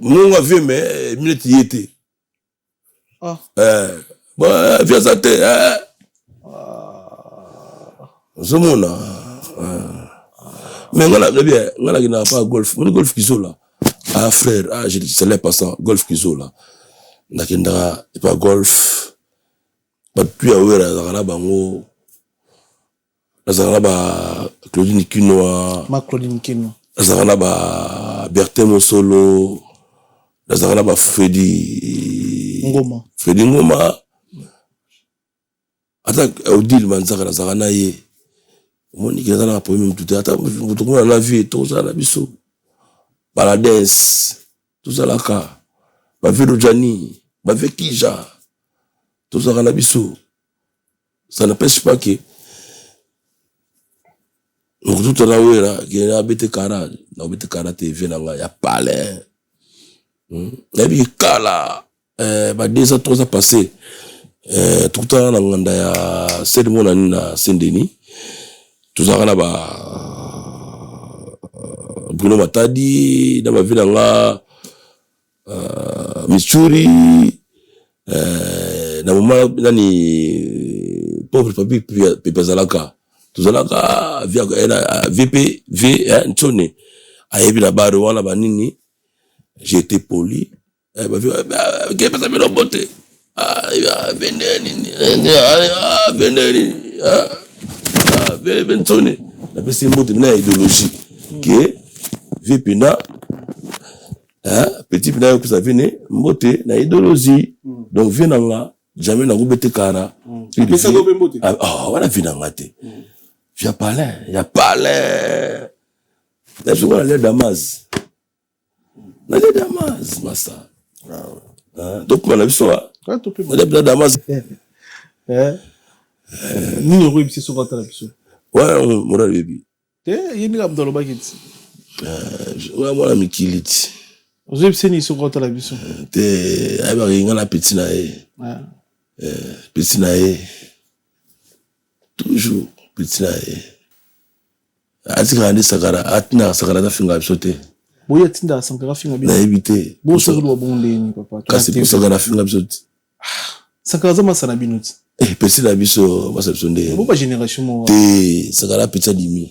Mon avis, mais, minute y était. Bon, viens ça té, Zomona. Mais ngala qui n'a pas golf. Mon golf qui sont là. Frère, je c'est les passants. Golf qui sont là. Nakindara, et pas golf. Pas plus à ouvrir la bango. La zaraba, Claudine Kinoa. Ma Claudine Kinoa. La zaraba, Berthe Mosolo. La zaraba, Freddy Ngoma. Attaque, Odile Manzaka, la zarana ye. Mon qui est dans la première tout à l'heure, la vie, tout ça, la biso, Baladens, tout ça, la ka, ma vélo Jani, ma Vekija, tout ça, la biso. Ça n'empêche pas que, donc tout à l'heure, qui est habité Kara, habité Kara, TV, il y a palais. Il y a Kala, 2 ans, 3 ans passés, tout à l'heure, il y a cérémonie à Saint-Denis. Tout ça là-bas, Bruno Matadi, dans ma ville là, Missouri, dans mon moment, nani pauvre papi Pepazalaka, tout ça là, VP, Nchone, ayebi la barre wana banini, j'ai été poli, Qu'est-ce que ça veut beauté? Bentone. La personne monte na idéologie. Que vie pina. Petit pina que ça vient monter na idéologie. Donc vient là, jamais na goubete kara. Voilà vient na te. Il y a palais. Là je vois les Damas. Na les Damas, massa. Donc on a vu ça. Les Damas. Ni no roi sur la biso. Ouais, mon baby. Yeni Abdallah Bakit. Ouais, moi la mikiliti. J'ai obseni sur la biso. Te ay ba ngala petit na petit na toujours petit na atika ndi sakara atina sakara ta finga bisote. Boya tinda sankara finga biso. Na éviter. Bo so do bondeni papa. Kasi pour sakara finga bisote. Sankara za masana binuti. Petit na biso ba sebsonde. Bo ba génération mo. Te sakara petit dimi.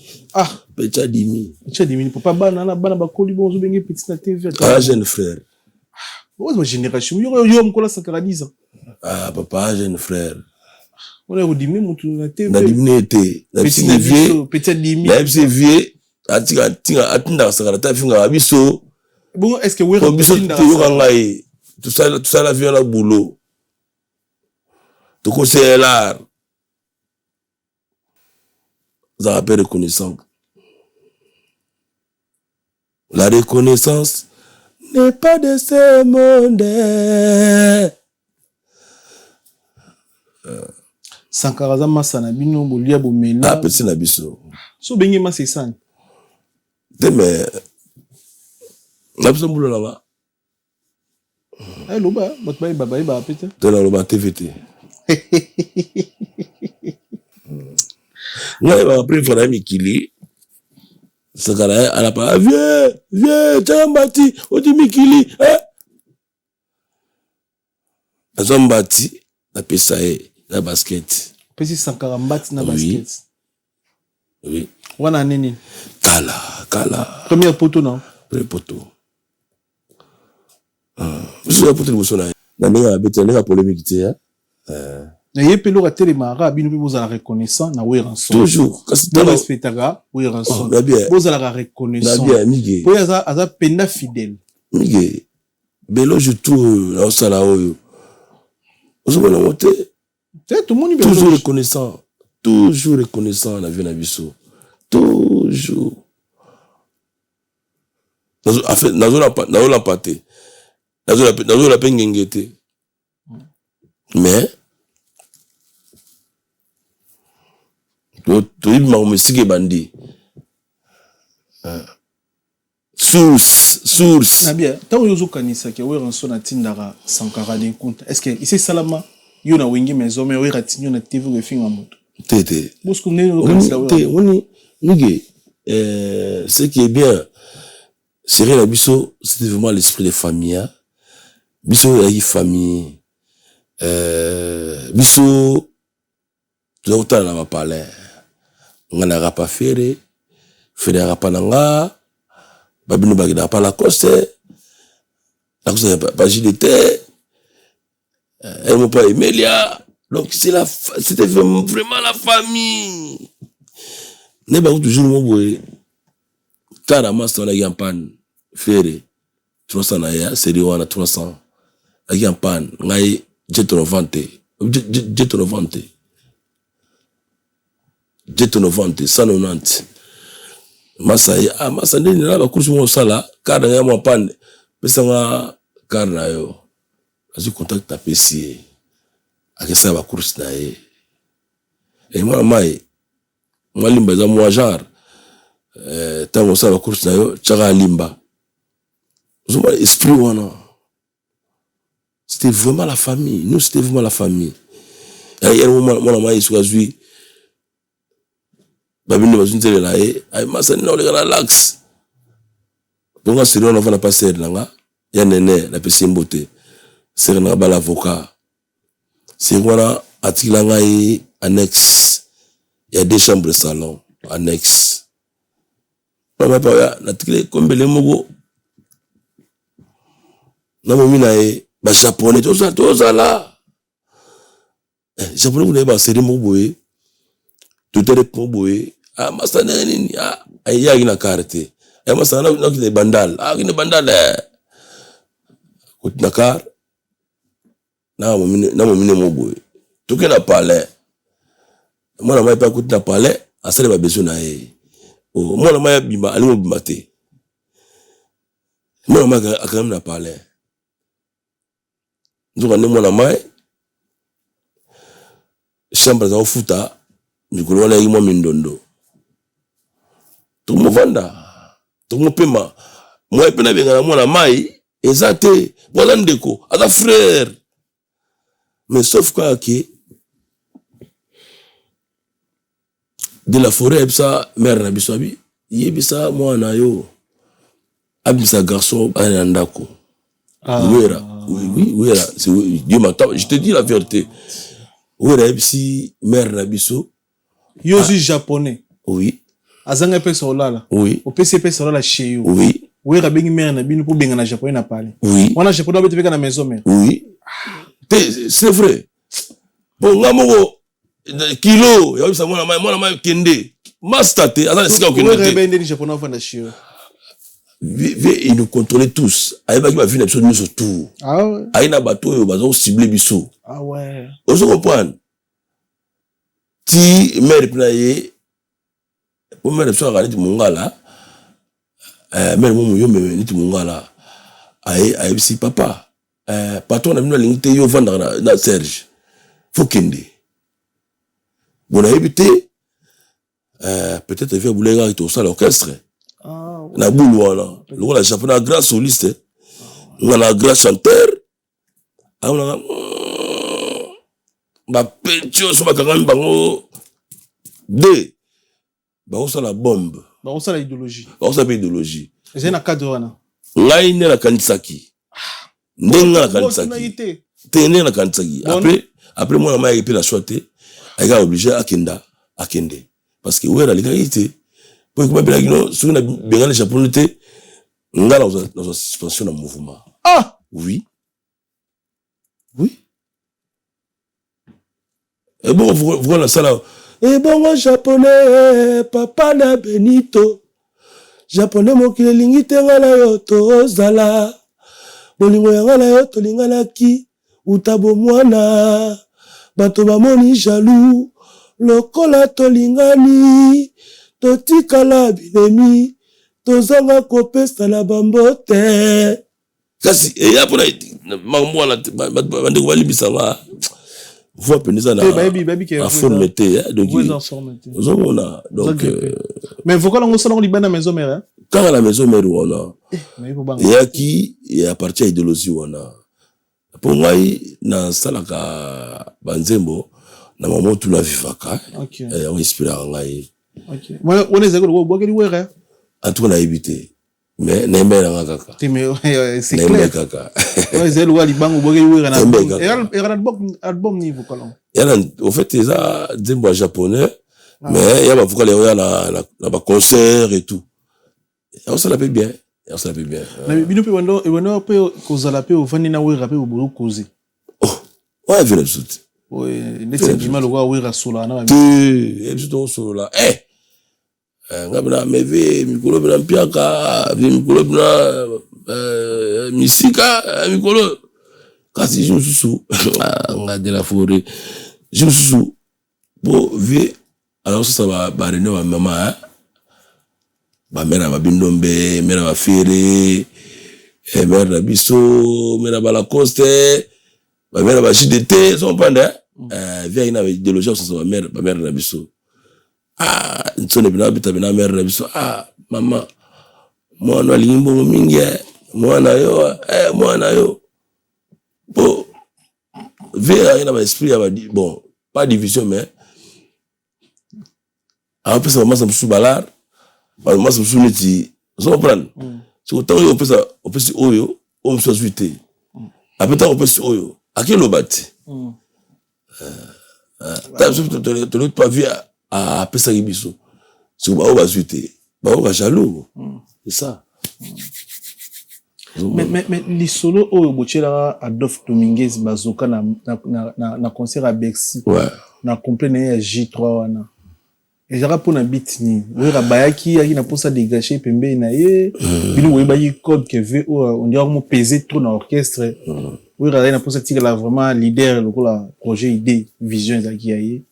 Petit dimi. Petit dimi papa bana ba koli bo zo bengi petit na TV. Jeune frère. Bo ba génération yo mkola sakara 10 ans. Papa jeune frère. On a redimé mon tour na TV. Na dimi te. Na petit dimi. Na vieux. Atika tinga atinda sakara ta finga biso. Bon, est-ce que vous avez tout ça la vie à la boulot. Tout conseiller l'art. Vous avez reconnaissance. La reconnaissance n'est pas de ce monde. Sankara za masana bino bolia bomela. Petit na biso. So bengi masesan. Mais la personne boulot là-bas. Loba, botba baba ba pete. De la loba TVT. Là il va après faire un mikili. Ça gars à la pas vieux, Tambati, odi mikili, Zambati, la pesae, la basket. Petit Sankara mbati na basket. Oui. Wana nini? Kala. Premier poteau non? Premier poteau. Je suis poteau de Bosona. Na nenga bete nenga polémique te Na yepelo ka telemara bino pe bozala reconnaissant na weranson. Toujours. Dans respectaga weranson. Bozala ka reconnaissant. Na bien mige. Po aza penda fidèle. Mige. Belo je tout na osala oyo. Ozomona mote. Tout le monde toujours reconnaissant. Toujours reconnaissant na vie na biso. Toujours. Nazo la pâté. Nazo la pengengete. Mais tu es ma bandi. Source. Na bien. Tant yozo kanisa ke weranson na tindara Sankara den compte. Est-ce que ici salama yo na wengi maison mais we ratinyo na TV we finga moto. Tété. Bosco ne kanisa we. Ce qui est bien, c'est rien biso, c'était vraiment l'esprit de famille. Biso la famille. Biso tout le temps na parler. Ngana rapa fere rapa nanga. Babino bagida pa la coste. La coste pas JDT. Elle m'a pas Emilia. Donc c'était vraiment la famille. Ne ba toujours mo boye. Carrément ça na yampan fere. 300 na ya série wana 300. La yampan ngai jet 90. 190. Masa ndeni na ba kursu mo sala kada ya mo pan pesa nga karna yo. Azu contact ta PC. Akesa ba kursu na ye. Et moi mai limba za mo genre tango sala kursu na yo chaka limba. Zuma esprit wana. C'était vraiment la famille. Nous c'était vraiment la famille. Et mon mai soazui babine bazunzele la ay masani na oleka relax donc c'est on va passer là ya nene la pesi mbote c'est na ba l'avocat c'est voilà atikila ngai annexe il y a 2 chambres de salon annexe mama pa ya na tikile kombele mogo na momina e ba japonais toza là japonais vous ba série mo boye tutere mo boye masana nini ya ina carte masana na ki bandal ki bandal kutina car na momine mo boye toke na palais mwana mai pa kutina palais asale ba besoin na e mwana mai bima ali mo bima te mwana mai akam na palais nzoka ne mwana mai chambre za ofuta mikolo wana yi mo mindondo tumo vanda tumo pema moi pena benga na mwana mai ezate mwana ndeko ata frère mais sauf que de la forêt ebisa mère na biso abi yebisa mwana yo abisa garçon ana ndako oui c'est Dieu m'attend je te dis la vérité oui ebisi mère na biso yo suis japonais oui azanga pe solala oui o PCP solala chez yo oui oui rabengi mère na bino pour benga na japonais na parler oui wana japonais obete beka na maison mère oui c'est vrai bon ngamo kilo ya bisa mwana mai kende master te azana sika okende te oui rebende ni japonais ofanda chez yo il nous contrôlait tous ayeba ki ba vie na biso nyonso tout aina bato oyo bazo cibler biso ouais ozo comprendre ti mère pina ye o mère biso akani ti mongala mère mo yo meme niti mongala ayebisi papa patron na bino alingi te yo vanda na Serge faut kende bon ayebi te peut-être via boulega to ça l'orchestre na boulou wana le la japonais un grand soliste un grand chanteur on ba petio so bakanga bango de ba osa la bombe ba osa la idéologie c'est na cadre wana ngai ne la kanisaki ndenga la kanisaki tene na kanisaki après moi na mai pe la choité aga obligé akende parce que wera likayite pour que bien non sur na benga le japonais te ngala dans suspension de mouvement oui et bon voilà ça là et bon japonais papa na Benito japonais mokile lingi te ngala yo tozala bolingo ya ngala yo tolinganaki utabo mwana bato bamoni jaloux lokola tolingani totikala bilemi tozanga kopesa na bambote kasi eya pona mamwana bande ko balibisanga voix penisa na a forme te donc ozomona donc mais vocal on sala libana maison mère quand la maison mère wana ya ki ya partie à idéologie wana pour ngai na salaka banzembo na maman tu la vivaka on inspire ngai moi on est zéro bokeli wera en tout cas na éviter mais na mbela kaka c'est clair kaka ouais zéro wa libango bokeli wera na album niveau colon yana au fait ça nzembo japonais mais ya ba vocal ya na ba concert et tout on se l'appelle bien na bino pe wando pe kozala pe ofani na wera pe obolo koze ouais vient tout ouais ndetse ndima lo wa wera sola na tu et tout sola ngabina meve mikolo bina mpiaka mikolo bina misika mikolo kasi jimsusu ngade la forêt jimsusu bo vie alors ça va reno ma maman ba mera ba bindombe mera ba fere mera na biso mera ba la coste ba mera ba JDT son panda via ina idéologie ça ba mera na biso nsone bina bita bina mera na biso mama mwana alimbo mingi mwana yo bon via ina ba esprit ya ba bon pas division mais après ça maman ça balar moi je me souviens de ça comprendre c'est autant on peut oyo on se suite après on peut oyo à quel lobat t'as tu l'autre pas vu à pesa biso c'est on va suite ba on va jaloux c'est ça Mais les solos au Bochela Adolphe Dominguez Bazoka na concert à Bercy. Ouais. Na complet à J3 wana. Et j'aurais pour na beat ni. Oui rabayaki yaki na pour ça dégager pembe na ye. Bino oui ba code que veut on dirait comment peser trop dans l'orchestre. Oui rabayaki na pour ça tirer là vraiment leader le projet idée vision zaki yaye.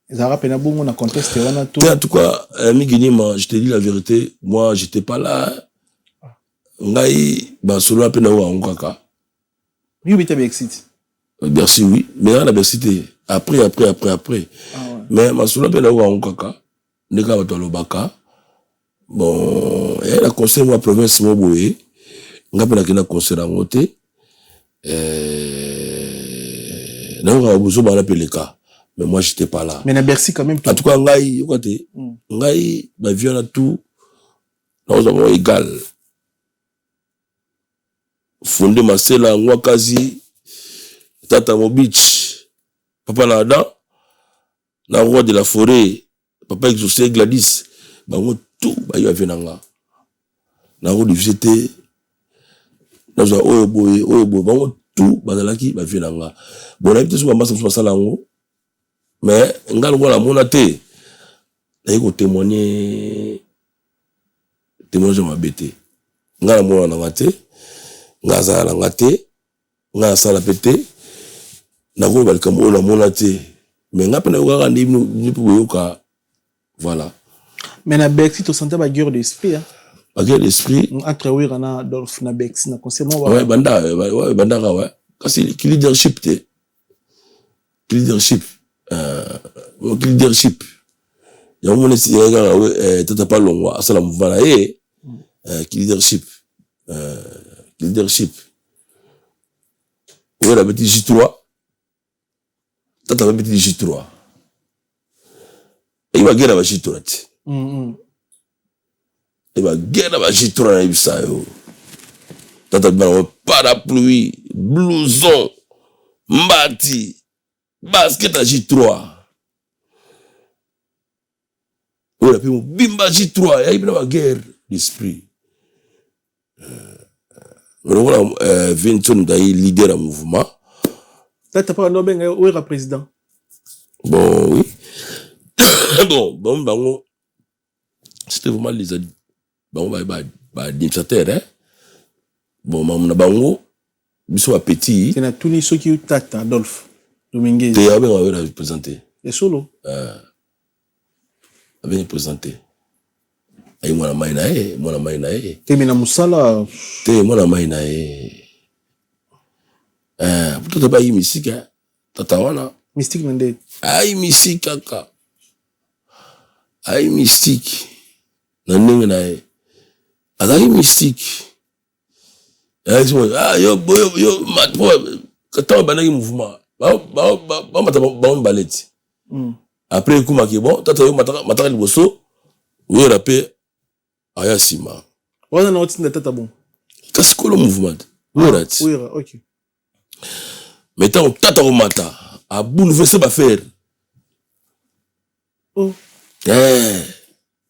Zara pena bongo na contexte wana tout. En tout cas, Miginima, je te dis la vérité, moi j'étais pas là. Ngai ba solo pena wa ngaka. Oui bita Bercy. Bercy oui, mais on a Bercy après. Ah, ouais. Mais ma solo pena wa ngaka. Ndeka ba tolobaka. Bon, et la conseil moi province mo boye. Nga pena kina conseil na ngote. Na nga bozo ba la peleka. Mais moi j'étais pas là. Mais na Bercy quand même. En tout cas ngai côté. Ngai ba vieux na tout. Nous avons égal. Fondé Marcela Nwakazi Tata Mobich Papa Nada na roi de la forêt Papa Exaucé Gladys bango tout ba yo avenanga na roi de visiter na za oyo boy bango tout bazalaki ba venanga bon na biso ba masa sala ngo mais ngalo ngola mona te na ko témoigner ma bête ngala mona na ngate ngaza la ngate nga sala pété na go balka mo la mona te mais nga pena ko ndi ni yoka voilà mais na Bercy to sentait ba guerre d'esprit hein ba guerre d'esprit entre Wirana Adolphe na Bercy na concert mo ouais banda ouais kasi leadership te leadership ya mo ne si nga tata pa longwa asala mvana leadership leadership. Oui, la petite J3. Tata la petite J3. Et il va gagner la J3. Il va gagner la J3. Tata la parapluie, blouson, mbati, basket à J3. Oui, la petite bimba J3. Il va gagner guerre d'esprit. Vincent Daï leader du mouvement. Là, t'as pas un Nobel, où est le président? Bon, oui. Bon, c'était vraiment les administrateurs, hein. Bon, on bango, ils sont petits. C'est na tous les ceux qui ont Tata Adolphe Dominguez. T'es avec moi, représenté. Et solo. Avec présenté. Et moi maina Te mina musala te moi maina peut-être pas musique tata wana mystique nande ai musique kaka ai mystique na ndenge na azali mystique yo matpo kata banaki mouvement ba mata ba baleti après kuma ki bon tata yo mataka liboso yo rapé aya sima wana na otinda tata bon kasi ko le mouvement oui ok mais tant tata ko mata a bouleverser ba faire ko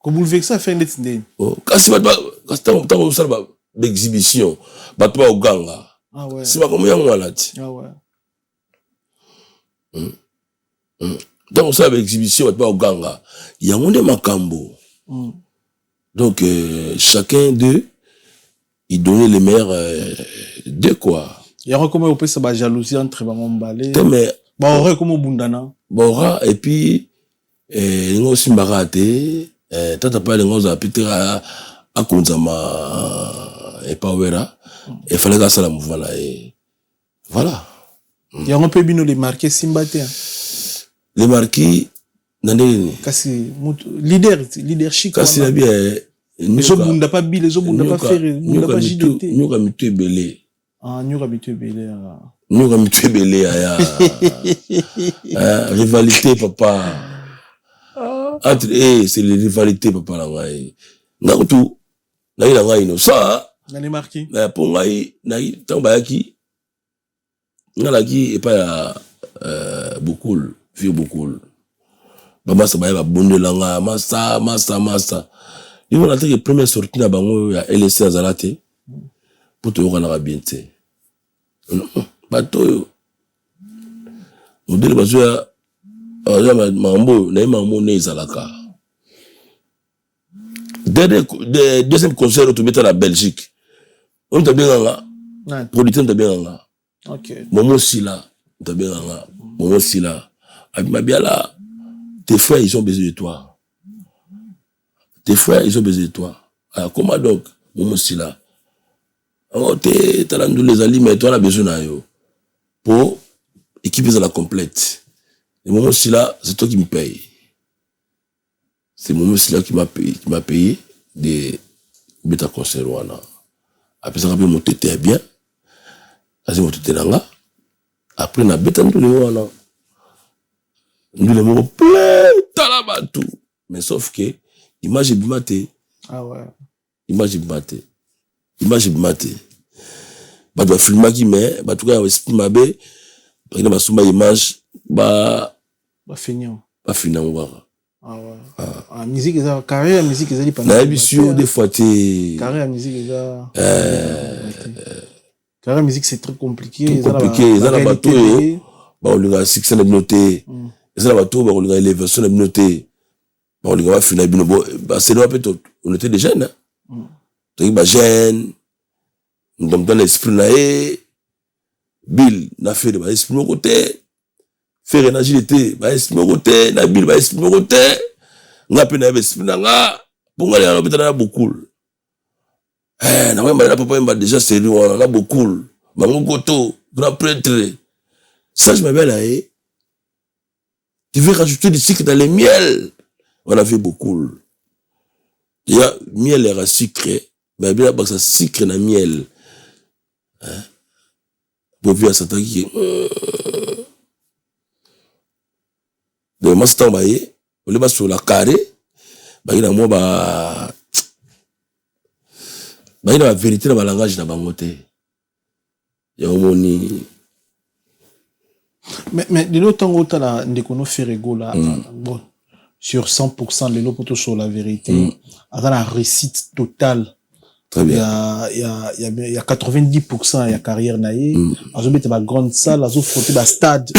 bouleverser faire net ndeni kasi ba kasi tant ko sala ba d'exhibition ba to ba oganga ouais si ba ko yango walati ouais tant ko sala ba exhibition ba to ba oganga yango nde makambo. Donc, chacun d'eux, il donnait les meilleurs d'eux, quoi. Il y a comment on peut se battre jalousie entre Bambalé. Mais, bon, comment Bundana. Bon, et puis, il y a aussi Maraté, t'as pas les gros à Peter à Konzama et Powera. Il fallait que ça la mouvement là. Voilà. Il y a un peu bien les marqués Simbaté. Les marqués, kasi leadership kasi na bien les autres bunda pas bi les autres bunda pas faire bunda pas jidoté nyoka mitu belé nyoka mitu belé aya rivalité papa entre c'est les rivalités papa la ngai ngakutu na ina ngai no ça na les marqué na pour ngai na tamba yaki ngalaki et pas beaucoup vieux beaucoup Bamasa ba bonde langa massa. Ils vont entrer première sortie na bango ya LSC Azalate. pour te rendre bien. Bateau, modèle bazoya, mambo, na mambo ne izalaka. Deuxième concert au Tibet à la Belgique. On t'a bien là. Producteur t'a bien là. Ok. Momo Sila, t'a bien là. Momo Sila. Abimabiala, tes frères, ils ont besoin de toi. Tes frères, ils ont besoin de toi. Alors, comment donc, Momo Sila? Alors, t'as les alliés, mais toi, on a besoin de yo. Pour équiper la complète. Et Momo Sila, c'est toi qui me paye. C'est Momo Sila qui m'a payé de bêta concert. Après ça, mon tété bien. Mon tété là. Après, na bêta nous le nous le mots plein talabatou. Mais sauf que, image est bimaté. Ah ouais. Image est bimaté. Image est bimaté. Bah, doit filmer qui met, bah, tout cas, esprit ma bé, bah, il y a ma image, bah, finir. Bah, finir, ah ouais. Ah, musique, carrière, musique, ils ont dit pas. La émission, des fois, carrière, musique, ils ont. Carrière, musique, c'est très compliqué. Tout compliqué. Ils ont la bateau, bah, on lui a 600 noté. Ils ont la bateau, bah, on lui a élévation noté. Bah, on lui a finir, bah, c'est là, peut-être, on était des jeunes, hein. Donc, bah, jeunes, dans l'esprit, naé, Bill, n'a fait, bah, esprit, mon côté. Faire une agilité, bah, esprit, mon côté, na Bill, bah, esprit, mon côté. N'a pas esprit, n'a pour aller à l'hôpital, on a beaucoup. Eh, n'a pas, papa, il m'a déjà sérieux, on a beaucoup. Ma mon goto, grand prêtre. Ça, je m'appelle là, eh. Tu veux rajouter du sucre dans les miels? On a fait beaucoup. Il y a miel et sucré. Mais bien, ça sucre dans miel. Hein? Pour voir ça, qui de moi, c'est envoyé. On est sur la carré. Bah, il y a moi, bah, il y a la vérité dans le langage de Bangote. Il y a un moni. Mais de l'autre temps, on a des Ferrego là. Bon, sur 100%, les lots sur la vérité. Dans la réussite totale. Très bien. Il y a 90%, il y a carrière naïe. Azo bete ba grande salle, azo frotter ba stade.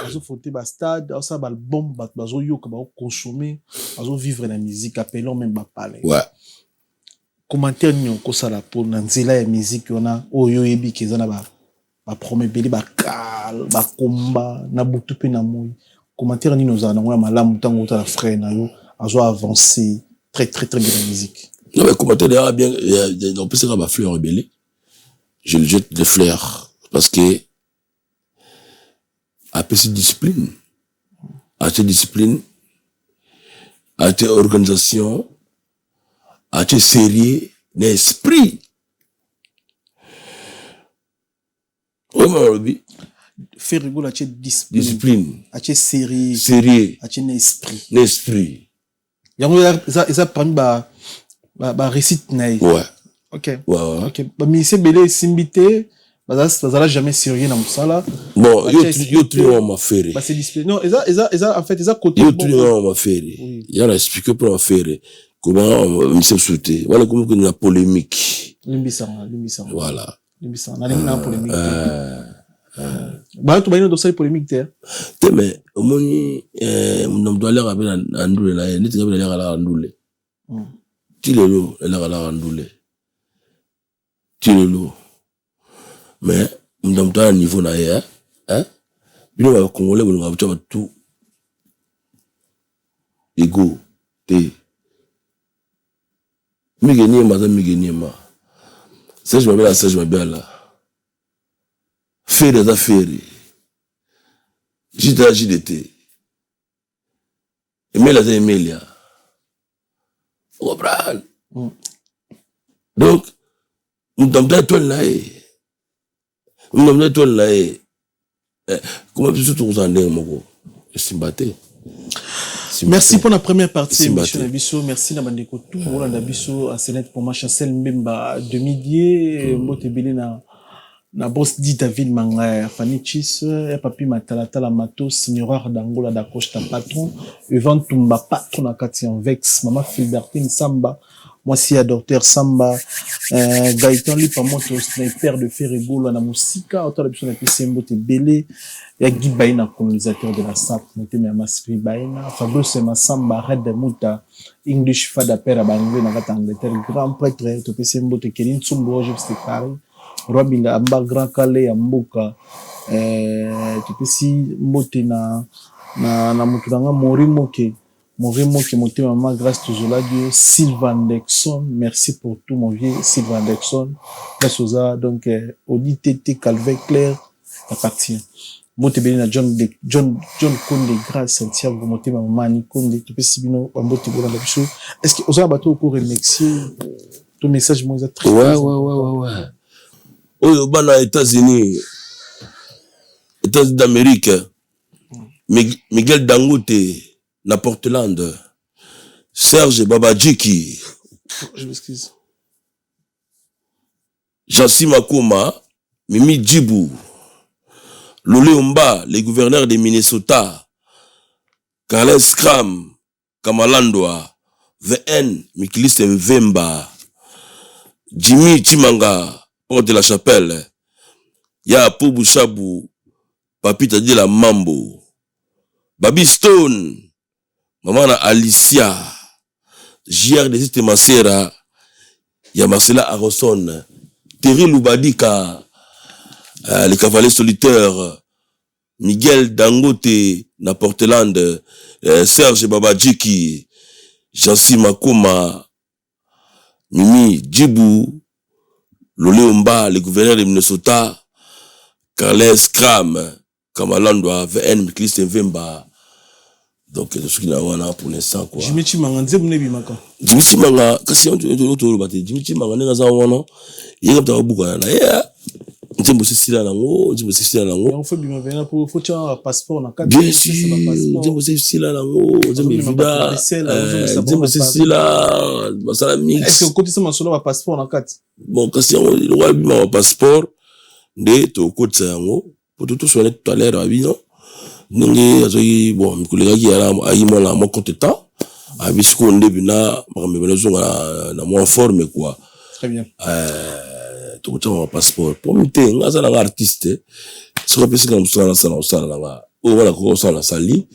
Azo frotter ba stade, azo ba album, azo yo ka ba consommer, azo vivre la musique, appelons même ba parler. Ouais. Commentaire nyo ko sala pour na nzela ya musique yona oyo yebi kezana ba promet beli ba kal, ba komba, na butu pe na moyi. Commentaire nino za na ngwa malamu tango ta la frère na yo, azo avancer très très très bien la musique. Non, mais commentaire derrière, bien, on peut se dire ma fleur rebellée. Je le jette des fleurs. Parce que, après cette discipline, à cette organisation, à cette série d'esprit. Oui, mon Robi. Faire rigoler à cette discipline. À cette série. À cet esprit. L'esprit. Il y a parmi ba récite naï. Ouais. Ok. Ouais. Ok. Bah, mais c'est belé simbité. Bah, ça n'a jamais sérieux dans ça là. Bon, yo tout le monde m'a fait. Bah, c'est display. Non, en fait, côté. Yo tout le monde m'a fait. Il y a expliqué pour m'a fait. Comment, on s'est sauté. Voilà, comment il y a polémique. Limbissant. Voilà. Limbissant. On a une polémique. Bah, tu vas y avoir polémique, t'es. Mais, au moins, on doit aller à Andoule, là, ni tu vas aller à Andoule. Tilelo, elle a Andoule. Tilelo. Mais, on doit à un niveau là, hein? Bien, on va Congolais, on va tout. Ego, t'es. Migeniema. Ça, je m'appelle là. Faire des affaires. JDT. Emilia. Comprendre. Donc, nous sommes dans tout là. Comment tu te trouves en l'air, mon Merci pour la première partie, Monsieur Nabiso. Merci Nabandeko tout. Voilà Nabiso à Sénète pour ma chancelle Mbemba demi-dié. Motebele na boss dit David Manga, Fanny Chis, et papi Matalata la Matos, Miroir d'Angola d'Acoche ta patron, Evan Tumba patron à Kati en Vex, Maman Filbertine Samba, moi si à docteur Samba Gaëtan Lipamoto sniper de Ferregolo na musika autant la personne qui sembote belé ya Guy Baina colonisateur de la SAP motema Maspi Baina Fabrice Massamba Red Muta English Fada Pera Bangwe na kata Angleterre grand prêtre to sembote Kelin Tsumbo je sais Paris Robin Amba Grand Calais Mboka tupesi mbote na mutulanga Morimo ke motema ma grâce toujours Dieu Sylvain Dexon merci pour tout mon vieux Sylvain Dexon grâce aux donc audité Calvin Claire appartient mbote beli na John Konde grâce Santiago motema mani Konde tupesi bino mbote bona na biso est-ce que oza bato ko remercier ton message moi est très ouais oyo bana États-Unis d'Amérique Miguel Dangote na Portland Serge Babadjiki je m'excuse Jansi Makoma Mimi Djibou Lolé Omba les gouverneurs de Minnesota Carles Cram Kamalandwa VN Mikilis Mvemba Jimmy Chimanga Porte de la Chapelle Ya Pobu Shabu Papita de la Mambo Baby Stone Maman Alicia JR de Zite Masera Ya Marcela Aroson Terry Lubadika les cavaliers solitaires Miguel Dangote na Portland Serge Babadjiki Jansi Makoma Mimi Djibou Lolé Omba les gouverneurs de Minnesota Carles Cram Kamalandwa VN Mikilis Mvemba donc ce qui n'a pas pour l'instant quoi Jimmy Chimanga nze munebi maka Jimmy Chimanga kasi on to bate Jimmy Chimanga nenga za wana yega ta buka na ya nzembo sisila nango on fait bien venir pour faut un passeport na carte bien sûr nzembo sisila nango nzembo vida nzembo sisila basala mix est-ce que côté ça masolo ba passeport na carte bon kasi on le roi bima passeport nde to côté yango pour tout soigner tout à l'heure abino ndenge azoyi bon mikolega ki ala ayimo la mo compétent abisko ndebi na makambe zonga na mo forme quoi très bien to ko passeport pour mite ngaza na artiste so ko pesi na musala na nga o wala ko sala sali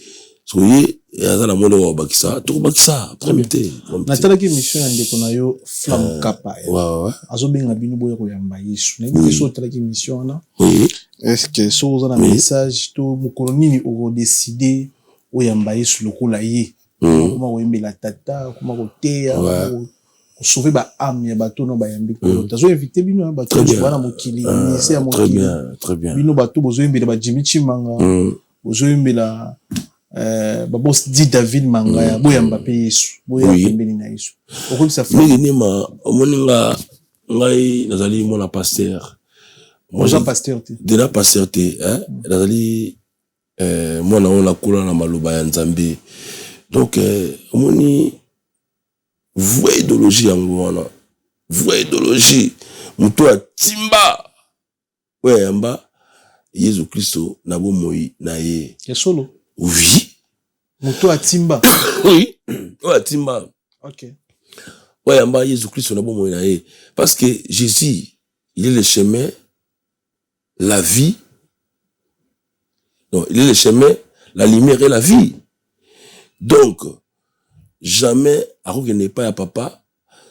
so ye aza na mono wa bakisa to bakisa pour mite na tala ki mission ande kona yo flam kapa ouais azobenga binu boya ko yamba Yesu na biso tala ki mission na oui est-ce que so za na message to mukolo nini o décider o yamba Yesu lokola ye kuma ko yembela tata kuma ko teya ko sauver ba âme ya bato no ba yambi ko tazo inviter bino ba to bana mokili c'est à mokili très bien bino bato bozo yembela ba Jimmy Chimanga bozo yembela ba boss dit David Mangaya boyamba pe Yesu boyambeli na Yesu ko ça fait mais ma omoninga ngai nazali mona pasteur moi Jean pasteur de la pasteur hein nazali mona ona kula na maloba ya Nzambe donc omoni vraie idéologie yango wana vraie idéologie muto atimba ouais yamba Yesu Kristo na bomoi na ye ya solo oui muto atimba oui ouais atimba OK ouais yamba Yesu Kristo na bomoi na ye parce que Jésus il est le chemin la vie non il est le chemin la lumière et la vie donc jamais ako n'est pas ya papa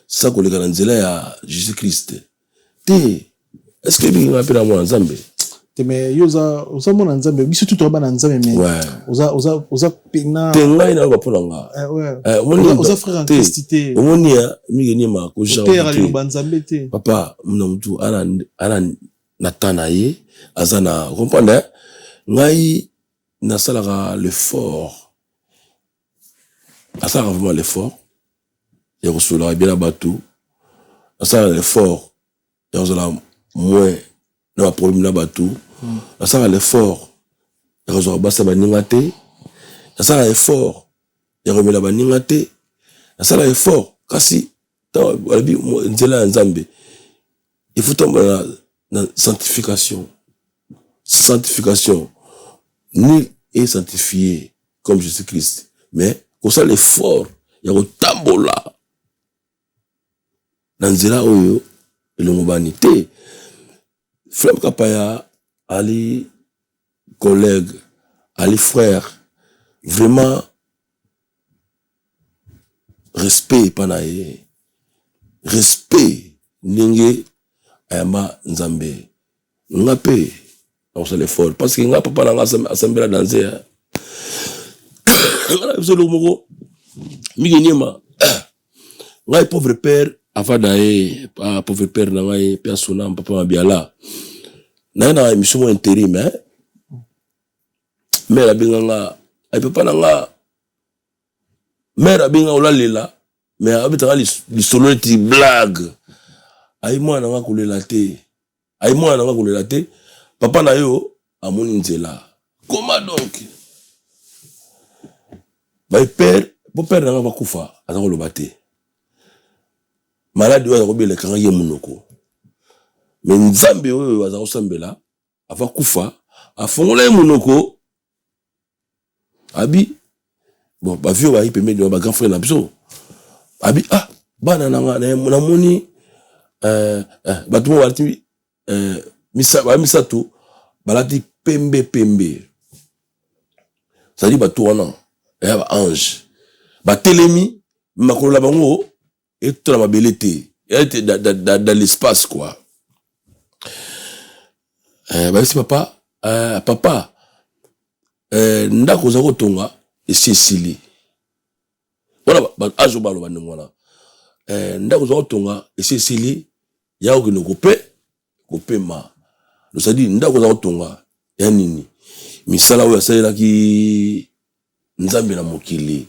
ça ko le kanzela ya Jésus Christ te est-ce que bi ngapela mwana Nzambe te me yoza mwana Nzambe biso tout ba na Nzambe mais oza pena te ngai na ba polanga ouais oza frère en Christ te omoni ya migeni ma ko genre te ba Nzambe te papa mna mtu ana natana ye azana comprendre ngai na salaka l'effort ça a vraiment l'effort il y a reçu la bien bateau ça a l'effort il y a moins na problème na bateau ça a l'effort il y a reçu basa baningate ça a l'effort il y a remis la baningate ça a l'effort kasi ta walabi nzela Nzambe il faut tomber dans sanctification nul est sanctifié comme Jésus-Christ mais pour ça l'effort il y a au tambola Nanzela oyo elongobani te. Frère Kapaya, Ali collègue, Ali frère, vraiment respect panaye, respect ninge ayama nzambe. Ngape on se l'effort parce que nga papa nanga assemblée danser. Ngala solo moko migenyema. Nga pauvre père avadae pauvre père nanga pe asona papa mabiala. Na émission intérim hein. Mère abinganga ay papa nanga mère abinga olalela mais abitanga li solo ti blague. Ay mwana nanga kolela te. Ay mwana nanga kolela te. Papa na yo amoni nzela. Comment donc? Bah père, mon père nanga bakufa azako lobate. Malade oyo akobela kanga ye munoko. Mais nzambe oyo azako sambela ava kufa afongola ye munoko. Abi bon ba vieux ba ipemé de ba grand frère na biso. Abi ah bana nanga na moni batu wati misato balati pembe. Ça dit batu wana ba ange. Ba telemi makolo la bango et tout la mabelete. Elle était dans l'espace quoi. Bah si papa papa ndako za kotonga esi esili. Voilà ba ajo balo bande ngwana. Ndako za kotonga esi esili ya okino kope ma. Donc ça dit ndako za kotonga ya nini? Misala oyo asalela ki nzambe na mokili.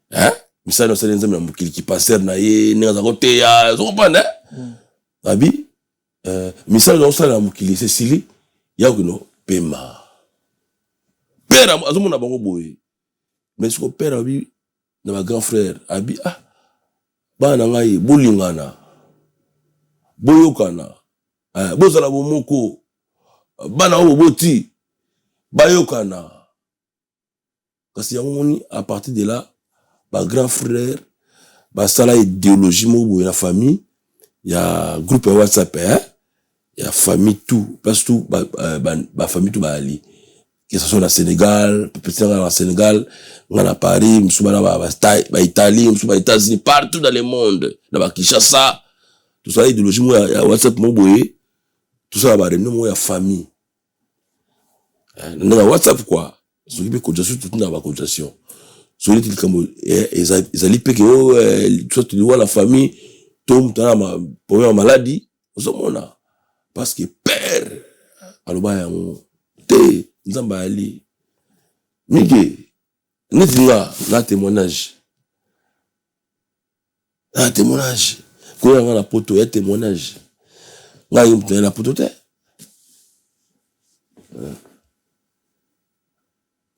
Hein? Misala asalela nzambe na mokili ki passer na ye nenga za kote ya zo comprendre hein? Abi misala za kosalela na mokili esi esili ya okino pema. Père azomona bango boye. Mais ce que père abi na ma grand frère abi ah bana ngai bolingana. Boyokana. Bozala bomoko. Bana obo boti. Bayokana. Kasi yamoni à partir de là ba grand frère ba sala idéologie mo boye na famille, il y a groupe WhatsApp hein. Il y a famille tout parce tout ba famille tout ba ali. Que ce soit au Sénégal, peut-être au Sénégal, à Paris, à Italie, aux États-Unis, partout dans le monde, dans Kinshasa, tout ça, idéologie, moi, WhatsApp, mon boy, tout ça, bah, moi, la famille. Dans WhatsApp, quoi, ce qui peut cotisation, tout dans la cotisation. Ce qui est comme, ils allaient péquer, tout ça, tu vois, la famille, tombe, t'as la première maladie, nous sommes là. Parce que père, alors, bah, t'es, nzamba ali mike netinga na témoignage ko nga na poto ya témoignage nga yimtu na poto te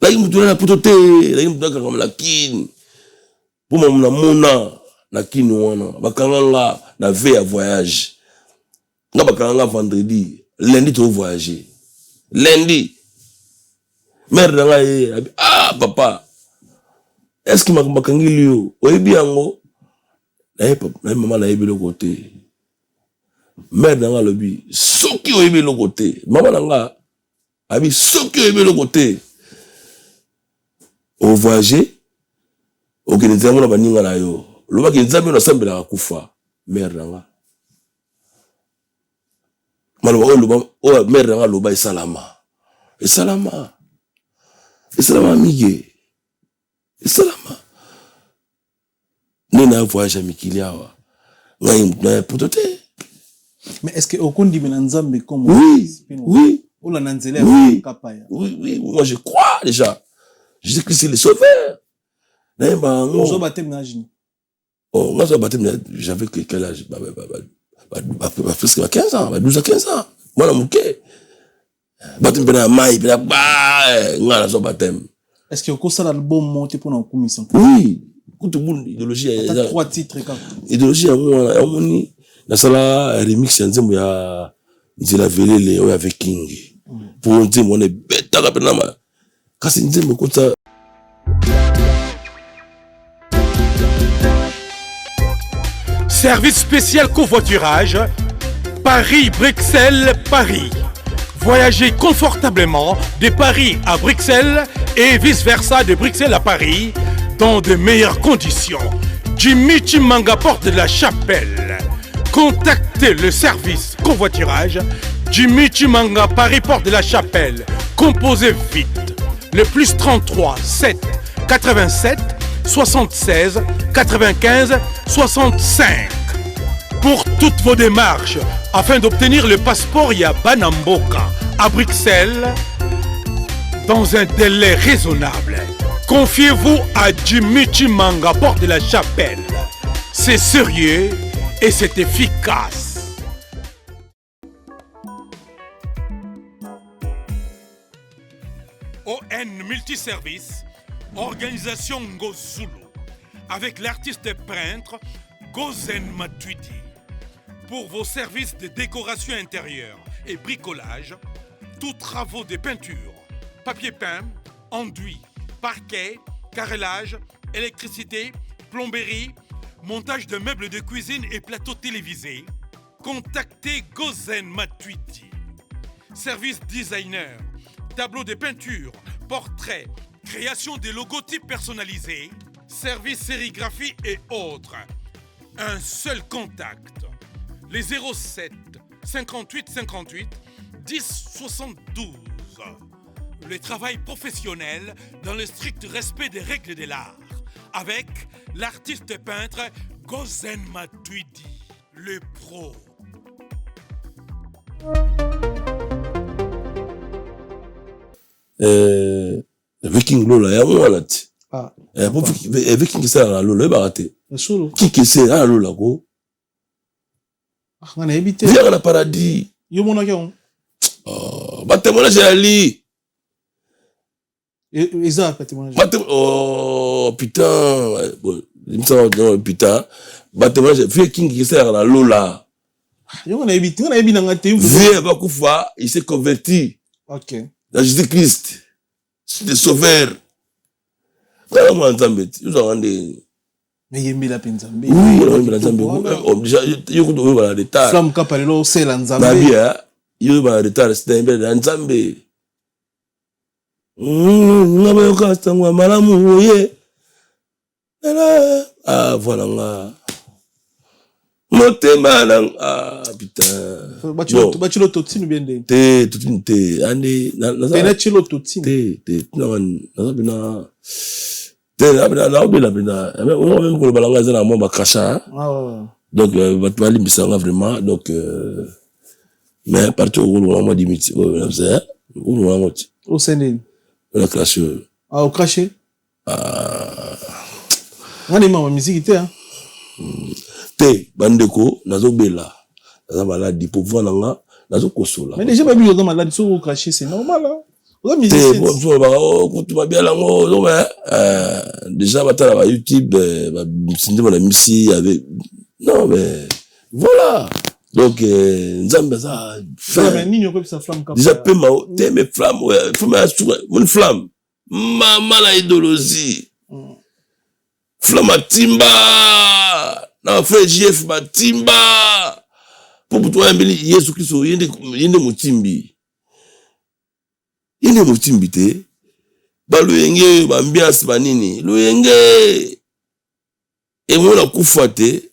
la yimtu na poto te la yimtu ka ngam la kin pour na mona na kin wana bakanga na veille à voyage nga bakanga vendredi lundi to voyager lundi. Mère nanga ah papa est-ce que makangi liyo oyebi yango na papa na maman na yebi le côté mère nanga lobi soki oyebi le côté maman nanga abi soki oyebi le côté au voyager au que nzambe na baninga na yo loba ke nzambe na sambela kufa mère nanga maloba loba o mère nanga loba esalama amige. Salama. Nena voyage amikili awa. Na potote. Mais est-ce que okondi menanzambe comme oui. Ola nanzele kapaya. Oui, moi je crois déjà. Je sais que c'est le sauveur. Na ba ngo. Ozo batem na jini. Oh, moi ça batem j'avais quel âge presque 15 ans, 12 à 15 ans. Moi na muke. Batem pena mai pena ba ngala so batem. Est-ce que vous avez un bon monté pour nous commission? Oui, tout le monde idéologie. Il y a 3 titres quand. Idéologie à moi, on na sala remix nzembo ya Nzela Velele avec King. Pour dire on est bête à peine ma. Kasi nzembo comme ça. Service spécial covoiturage, Paris-Bruxelles-Paris. Voyagez confortablement de Paris à Bruxelles et vice-versa de Bruxelles à Paris dans de meilleures conditions. Jimmy Chimanga, porte de la Chapelle. Contactez le service covoiturage Jimmy Chimanga, Paris, porte de la Chapelle. Composez vite. Le plus 33 7 87 76 95 65. Pour toutes vos démarches, afin d'obtenir le passeport Yabanamboka à Bruxelles, dans un délai raisonnable, confiez-vous à Jimmy Chimanga, porte de la Chapelle. C'est sérieux et c'est efficace. ON Multiservice, organisation Ngozulu, avec l'artiste peintre Gozen Matuidi. Pour vos services de décoration intérieure et bricolage, tous travaux de peinture, papier peint, enduit, parquet, carrelage, électricité, plomberie, montage de meubles de cuisine et plateaux télévisés, contactez Gozen Matuidi. Service designer, tableau de peinture, portrait, création de logotypes personnalisés, service sérigraphie et autres. Un seul contact. Les 07 58 58 10 72. Le travail professionnel dans le strict respect des règles de l'art. Avec l'artiste peintre Gozen Matuidi, le pro. Viking Lola, ya mwana ti. Ah. Viking ça la Lola ba raté. Solo. Qui c'est la Lola ko? Ah, on a évité. Viens à paradis. Yo mona ke on. Oh, ba témoignage ali. Exact, pas témoignage. Oh putain, bon, il me semble putain. Ba témoignage Viking qui c'est la Lola. Yo on a évité ngate. Viens ba kufa, il s'est converti. OK. Dans Jésus-Christ. C'est le sauveur. Quand on entend bête, ils ont rendu. Mais yembi la penzambe. Oui, on la Nzambe. Déjà, yo ko do ba retard. Flam kapalelo c'est la Nzambe. Na bia, yo ba retard c'est un peu la Nzambe. Ngaba ka tangwa malamu ye. Ah voilà nga. Motema nang putain. Bachilo totine bien de. Te totine te andi na na chilo totine. Te na bina. Na obila bina. On même ko balanga za na mo bakasha. Ah. Donc batwali bisanga vraiment donc mais partout où on m'a dit miti où on m'a dit. Au Sénégal. La crache. Ah au craché. Ah. On est ma musique était hein. Te bandeko nazobela naza maladi pour voir nanga nazokosola mais déjà pas bien dans maladi so cracher c'est normal hein on musicien bon ba kutu ba bien lango donc déjà batala ba YouTube ba sindi na misi avec non mais voilà donc nzambe ça mais nini ko bisa flamme cap déjà pe ma te me flamme une flamme mama la idéologie flamme timba na frère JF Batimba pour toi mbili Yesu Kristo yende mutimbi te ba luyenge ba ambiance banini luyenge et mona kufa te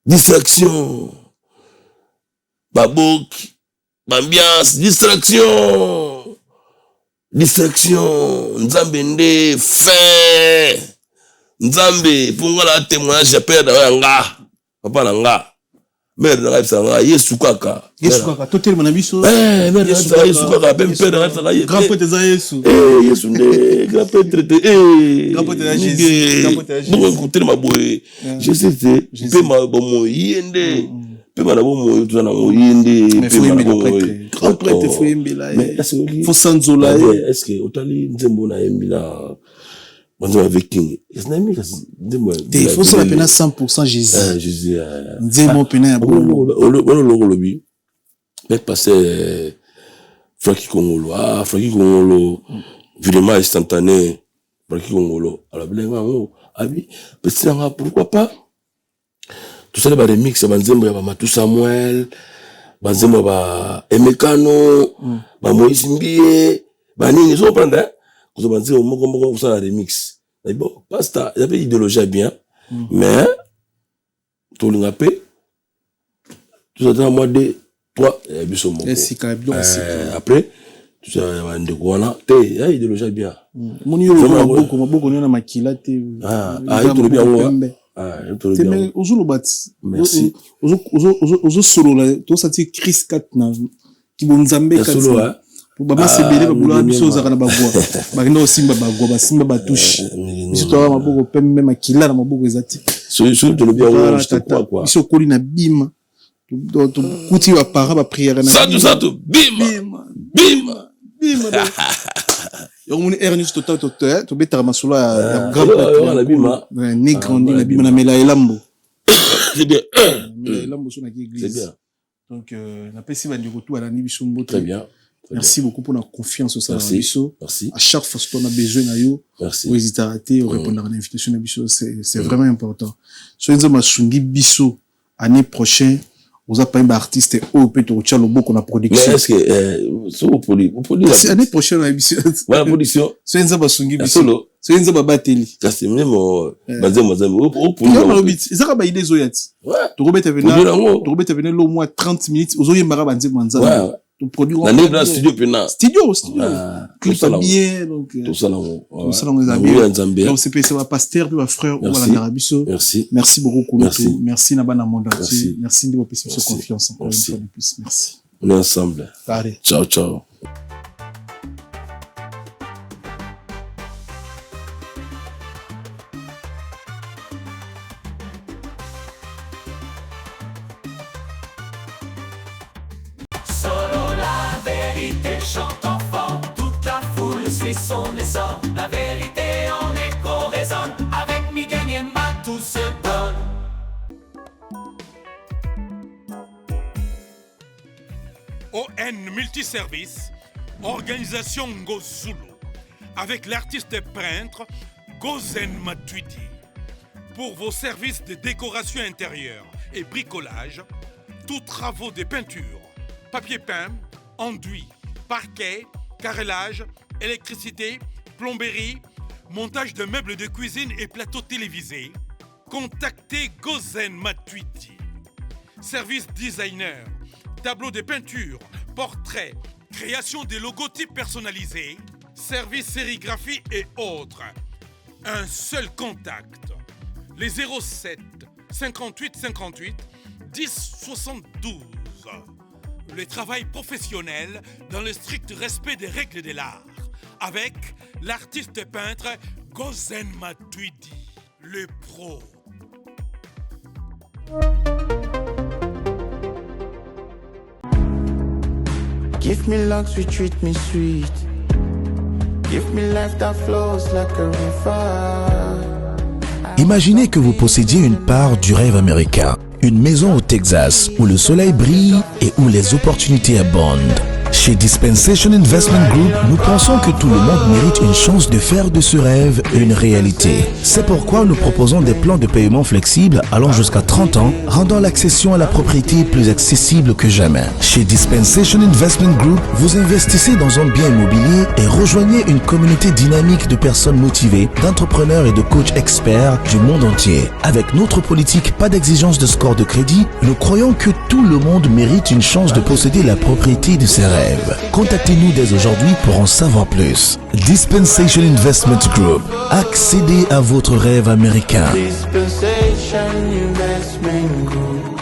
distraction babok ba ambiance distraction nzambe nde fin Nzambe ponga la témoignage ya père na nga papa na nga mère na nga nga Yesu kaka totel mona biso mère na nga Yesu kaka même père na nga grand prêtre za Yesu Yesu ne grand prêtre grand prêtre de Jésus bon écouter ma boy Jésus pe ma bomo yende pe ma bomo tu na mo yende pe ma bomo grand prêtre faut embela faut sanzola est-ce que otali nzembo na embila Bonjour Viking. Il faut se rappeler 100% Jésus. Jésus. Nzemo pena bon. Le lobby. Mais passer Francky Congolo. Francky Congolo. Vraiment instantané. Francky Congolo. Alors bien abi petit nanga pourquoi pas tout ça les remix banzembo ya Matou Samuel banzembo ba Emekano ba Moïse Mbie ba nini zo prendre ko banzembo moko ça la remix mais bon pasta il y avait idéologie bien mais tout le ngapé tout ça dans mois de 3 biso moko après tout ça ande kwana te ya idéologie bien moni yo maboko na makila te tout bien mais ozo bati ozo solo la to sati Chris 4 na ki bonzambe 4 baba sebele babula biso za kana bagwa bakenda osimba bagwa basimba batushi biso to maboko pembe makila na maboko ezati so to le bien quoi biso koli na bima to kuti wa para ba prière na sato bima yo moni Ernest total to betara masolo ya grand la bima né grandi na bima na mela elambo c'est bien mela elambo so na église c'est bien donc na pesi ba ndiko tout ala ni biso mbote très bien. Merci beaucoup pour la confiance au salaire biso. Merci. À chaque fois que on a besoin na yo, merci. Ou hésiter à rater, ou répondre à l'invitation na biso, c'est vraiment important. So enzo masungi biso année prochaine, vous avez pas un artiste au peut au chalo beaucoup na production. Mais est-ce que c'est année prochaine na biso. Voilà production. So enzo masungi biso. So enzo ba bateli. C'est même bazem au pour nous. Ezaka ba idée zoyati. Ouais. To robeta venir le mois 30 minutes, ozoye mara banze manza. Ouais. La nègre dans studio pena studio clip bien donc tout ça là tout ça on les amis donc c'est pas pasteur puis frère ou la Narabiso merci beaucoup merci na bana monde merci de votre confiance encore une fois de plus merci on est ensemble allez ciao ciao. Chante enfant, toute la foule suit son essor. La vérité en écho résonne. Avec Miguel Niema tout se donne. ON Multiservice, organisation Ngozulu, avec l'artiste peintre Gozen Matuidi. Pour vos services de décoration intérieure et bricolage, tous travaux de peinture, papier peint, enduit, parquet, carrelage, électricité, plomberie, montage de meubles de cuisine et plateaux télévisés. Contactez Gozen Matuidi. Service designer, tableau de peinture, portrait, création de logotypes personnalisés, service sérigraphie et autres. Un seul contact. Les 07 58 58 10 72. Le travail professionnel dans le strict respect des règles de l'art, avec l'artiste peintre Gozen Matuidi, le pro. Give me love, treat me sweet. Give me life that flows like a river. Imaginez que vous possédiez une part du rêve américain. Une maison au Texas où le soleil brille et où les opportunités abondent. Chez Dispensation Investment Group, nous pensons que tout le monde mérite une chance de faire de ce rêve une réalité. C'est pourquoi nous proposons des plans de paiement flexibles allant jusqu'à 30 ans, rendant l'accession à la propriété plus accessible que jamais. Chez Dispensation Investment Group, vous investissez dans un bien immobilier et rejoignez une communauté dynamique de personnes motivées, d'entrepreneurs et de coachs experts du monde entier. Avec notre politique pas d'exigence de score de crédit, nous croyons que tout le monde mérite une chance de posséder la propriété de ses rêves. Contactez-nous dès aujourd'hui pour en savoir plus. Dispensation Investment Group. Accédez à votre rêve américain. Dispensation Investment Group.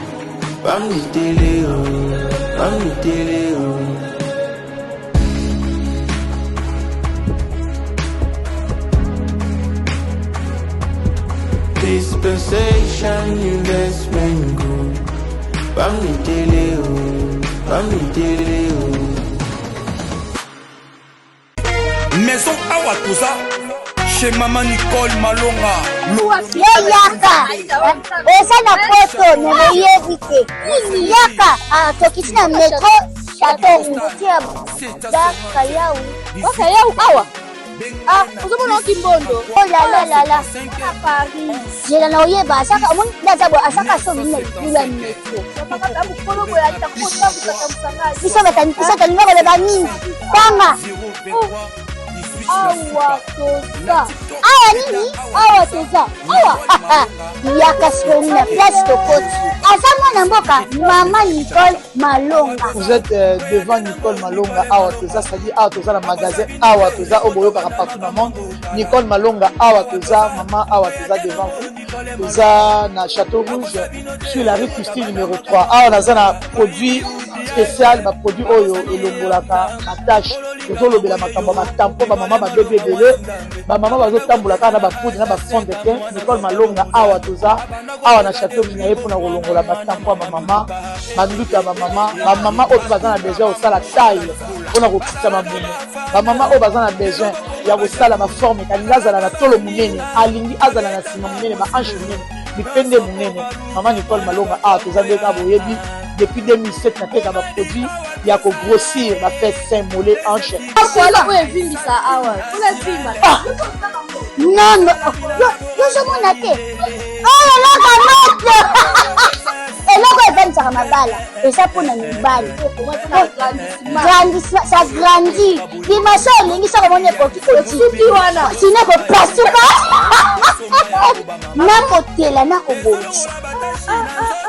Dispensation Investment Group. Maison Awatuza chez Maman Nicole Malonga. Yaka eza na poto neyebi te yaka tokisi na metro chateau ngutia daka yau awa Ah, ozomona Kimbondo. Oh là là. À Paris. J'ai la noyeba, asaka mon lazabo asaka so mina lula metro. Biso batalinga ba mingi. Tanga. Awa toza. Awa nini? Awa toza. Awa. Yaka soni na place Tokoti. Azama na mboka Maman Nicole Malonga. Vous êtes devant Nicole Malonga Awa toza, c'est-à-dire Awa toza le magasin Awa toza au boyo partout dans le monde. Nicole Malonga Awa toza, maman Awa toza devant vous. Toza na Château Rouge sur la rue Custine numéro 3. Awa naza na produit spécial, ba produit oyo elongolaka attache. Tozolobela makambo matampo ba maman ba bébé belé, ba maman bazo tambolaka na ba poudre na ba fond de teint. Nicole Malonga Awa toza, Awa na Château Minaye pour na kolongola matampo ba maman, ba nduka ba maman oyo baza na besoin osala taille pour na kokita mamuno. Ba maman oyo baza na besoin ya kosala ma forme kalinga azala na tolo munene, alingi azala na sima munene, ma hanche munene, mipende munene. Maman Nicole Malonga Awa toza ndeka boyebi depuis 2007 nateka ba produit ya ko grossir ba fait sein mollet hanche. Non, yo somona te. Oh là là, eloko evanisaka mabala eza mpona mibali ça grandit dimension elingi soko mona ekokikoti wana sino ekopasuka nakotela nakobongisa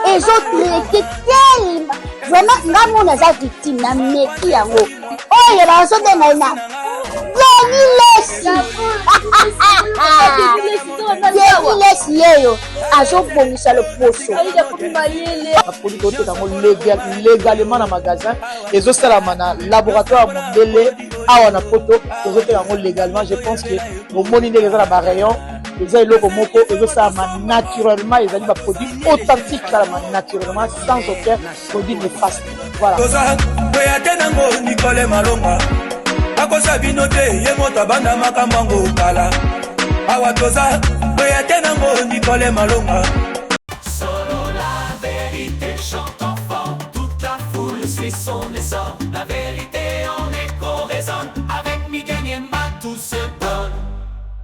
ezotraite telema vraiment nga mona aza victime na meki yango oyo bazobenga ena Lesi yeyo azobongisa loposo apoli koteka ngo légalement na magasin ezosalama na laboratoire mondele awa na poto ezoteka ngo légalement. Je pense que omoni ndenge eza na barayon eza eloko moko ezosalama naturellement, ezali baproduit authentique esalama naturellement sans aucun produit néfaste. Voilà. toyate nango Nicole Malonga akosa bino te ye moto abanda makambo yango kala Awa toza toyate nango Nicole Malonga. Solo la vérité chante enfant, toute la foule suit son essor. La vérité en écho résonne avec Miguel Niema, tout ce